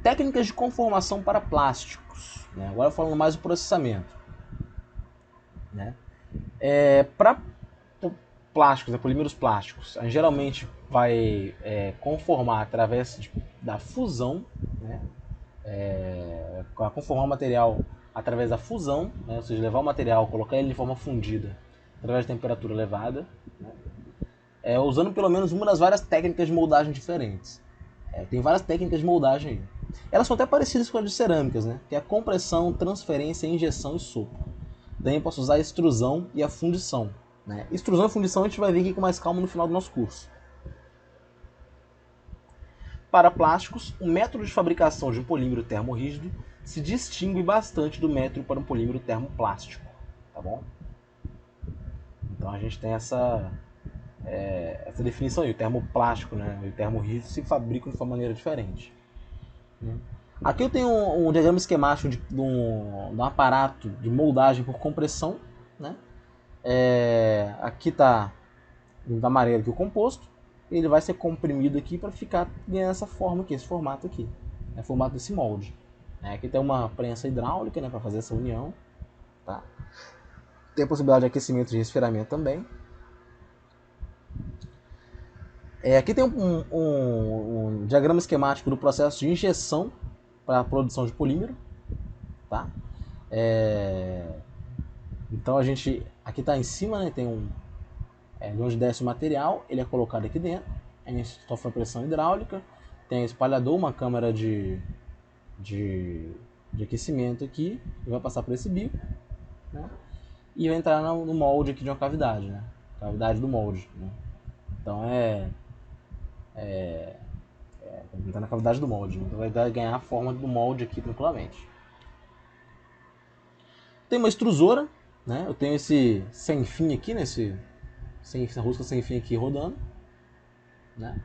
Speaker 1: Técnicas de conformação para plásticos. Né? Agora falando mais do processamento. Né? Para plásticos, polímeros plásticos, a gente geralmente vai conformar através da fusão, né? Conformar o material através da fusão, né? Ou seja, levar o material, colocar ele de forma fundida através de temperatura elevada, né? Usando pelo menos uma das várias técnicas de moldagem diferentes. Tem várias técnicas de moldagem aí. Elas são até parecidas com as de cerâmicas, né? Que é a compressão, transferência, injeção e sopro. Também posso usar a extrusão e a fundição. Né? Extrusão e fundição a gente vai ver aqui com mais calma no final do nosso curso. Para plásticos, o método de fabricação de um polímero termorrígido se distingue bastante do método para um polímero termoplástico. Tá bom? Então a gente tem essa definição aí. O termoplástico, né, e o termorrígido se fabricam de uma maneira diferente. Aqui eu tenho um diagrama esquemático de um aparato de moldagem por compressão. Né? Aqui está em amarelo aqui o composto. Ele vai ser comprimido aqui para ficar ganhando essa forma aqui, esse formato aqui. O formato desse molde. Aqui tem uma prensa hidráulica, né, para fazer essa união. Tá? Tem a possibilidade de aquecimento e resfriamento também. Aqui tem um diagrama esquemático do processo de injeção para a produção de polímero. Tá? Então a gente, aqui está em cima, né, tem de onde desce o material, ele é colocado aqui dentro, a gente sofre a pressão hidráulica, tem o espalhador, uma câmara de aquecimento aqui, que vai passar por esse bico, né, e vai entrar no molde aqui de uma cavidade, né, cavidade do molde. Né. Então vai entrar na cavidade do molde, né, então vai ganhar a forma do molde aqui tranquilamente. Tem uma extrusora, né, eu tenho esse sem fim aqui, essa rosca sem fim aqui rodando, né?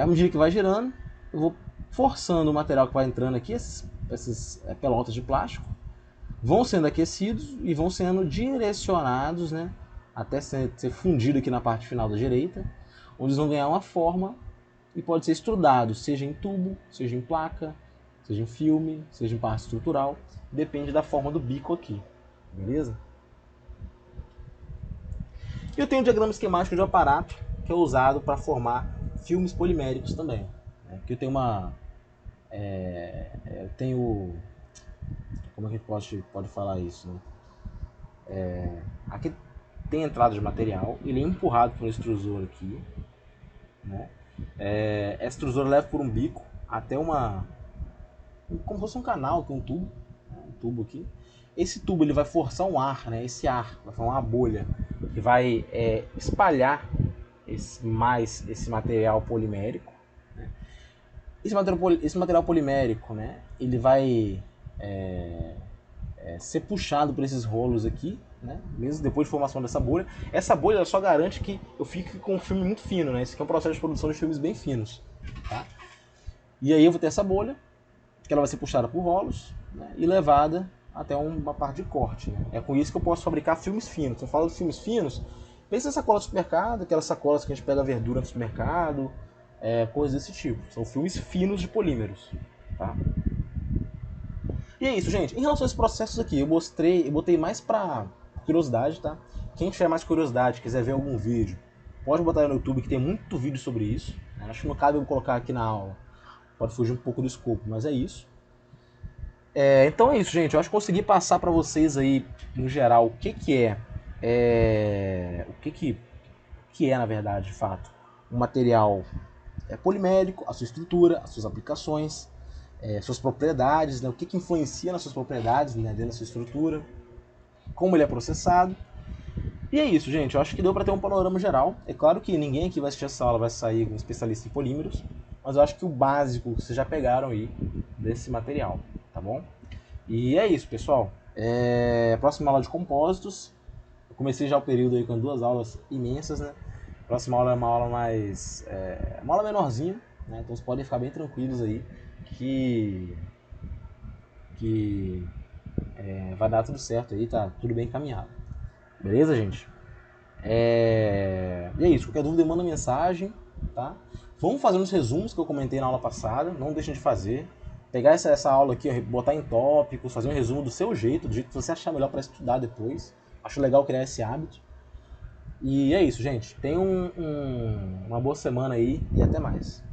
Speaker 1: À medida que vai girando, eu vou forçando o material que vai entrando aqui, essas pelotas de plástico, vão sendo aquecidos e vão sendo direcionados, né, até ser fundido aqui na parte final da direita, onde eles vão ganhar uma forma e pode ser extrudado, seja em tubo, seja em placa, seja em filme, seja em parte estrutural, depende da forma do bico aqui, beleza? E eu tenho um diagrama esquemático de um aparato que é usado para formar filmes poliméricos também. Aqui eu tenho eu tenho... Como é que a gente pode falar isso? Né? Aqui tem entrada de material, ele é empurrado por um extrusor aqui. Né? Essa extrusora leva por um bico até como se fosse um canal, um tubo. Um tubo aqui. Esse tubo ele vai forçar um ar, né? Esse ar vai formar uma bolha que vai espalhar esse material polimérico. Né? Esse material polimérico, né? Ele vai ser puxado por esses rolos aqui, né? Mesmo depois de formação dessa bolha. Essa bolha só garante que eu fique com um filme muito fino, né? Esse aqui é um processo de produção de filmes bem finos. Tá? E aí eu vou ter essa bolha, que ela vai ser puxada por rolos, né? E levada até uma parte de corte. Né? É com isso que eu posso fabricar filmes finos. Se eu falo de filmes finos, pensa em sacola de supermercado, aquelas sacolas que a gente pega verdura no supermercado, coisas desse tipo. São filmes finos de polímeros. Tá? E é isso, gente. Em relação a esses processos aqui, eu botei mais pra curiosidade, tá? Quem tiver mais curiosidade, quiser ver algum vídeo, pode botar no YouTube que tem muito vídeo sobre isso. Acho que não cabe eu colocar aqui na aula. Pode fugir um pouco do escopo, mas é isso. Então é isso, gente. Eu acho que consegui passar pra vocês aí, no geral, o que é, na verdade, de fato, um material polimérico, a sua estrutura, as suas aplicações, suas propriedades, né? O que influencia nas suas propriedades, né, dentro da sua estrutura, como ele é processado. E é isso, gente. Eu acho que deu para ter um panorama geral. É claro que ninguém aqui vai assistir essa aula vai sair um especialista em polímeros, mas eu acho que o básico vocês já pegaram aí desse material, tá bom? E é isso, pessoal. Próxima aula de compósitos. Eu comecei já o período aí com 2 aulas imensas, né? Próxima aula é uma aula mais. Uma aula menorzinha, né? Então vocês podem ficar bem tranquilos aí que vai dar tudo certo aí, tá tudo bem encaminhado. Beleza, gente? E é isso. Qualquer dúvida, manda mensagem, tá? Vamos fazer uns resumos que eu comentei na aula passada. Não deixem de fazer. Pegar essa aula aqui, botar em tópicos, fazer um resumo do seu jeito, do jeito que você achar melhor para estudar depois. Acho legal criar esse hábito. E é isso, gente. Tenham uma boa semana aí e até mais.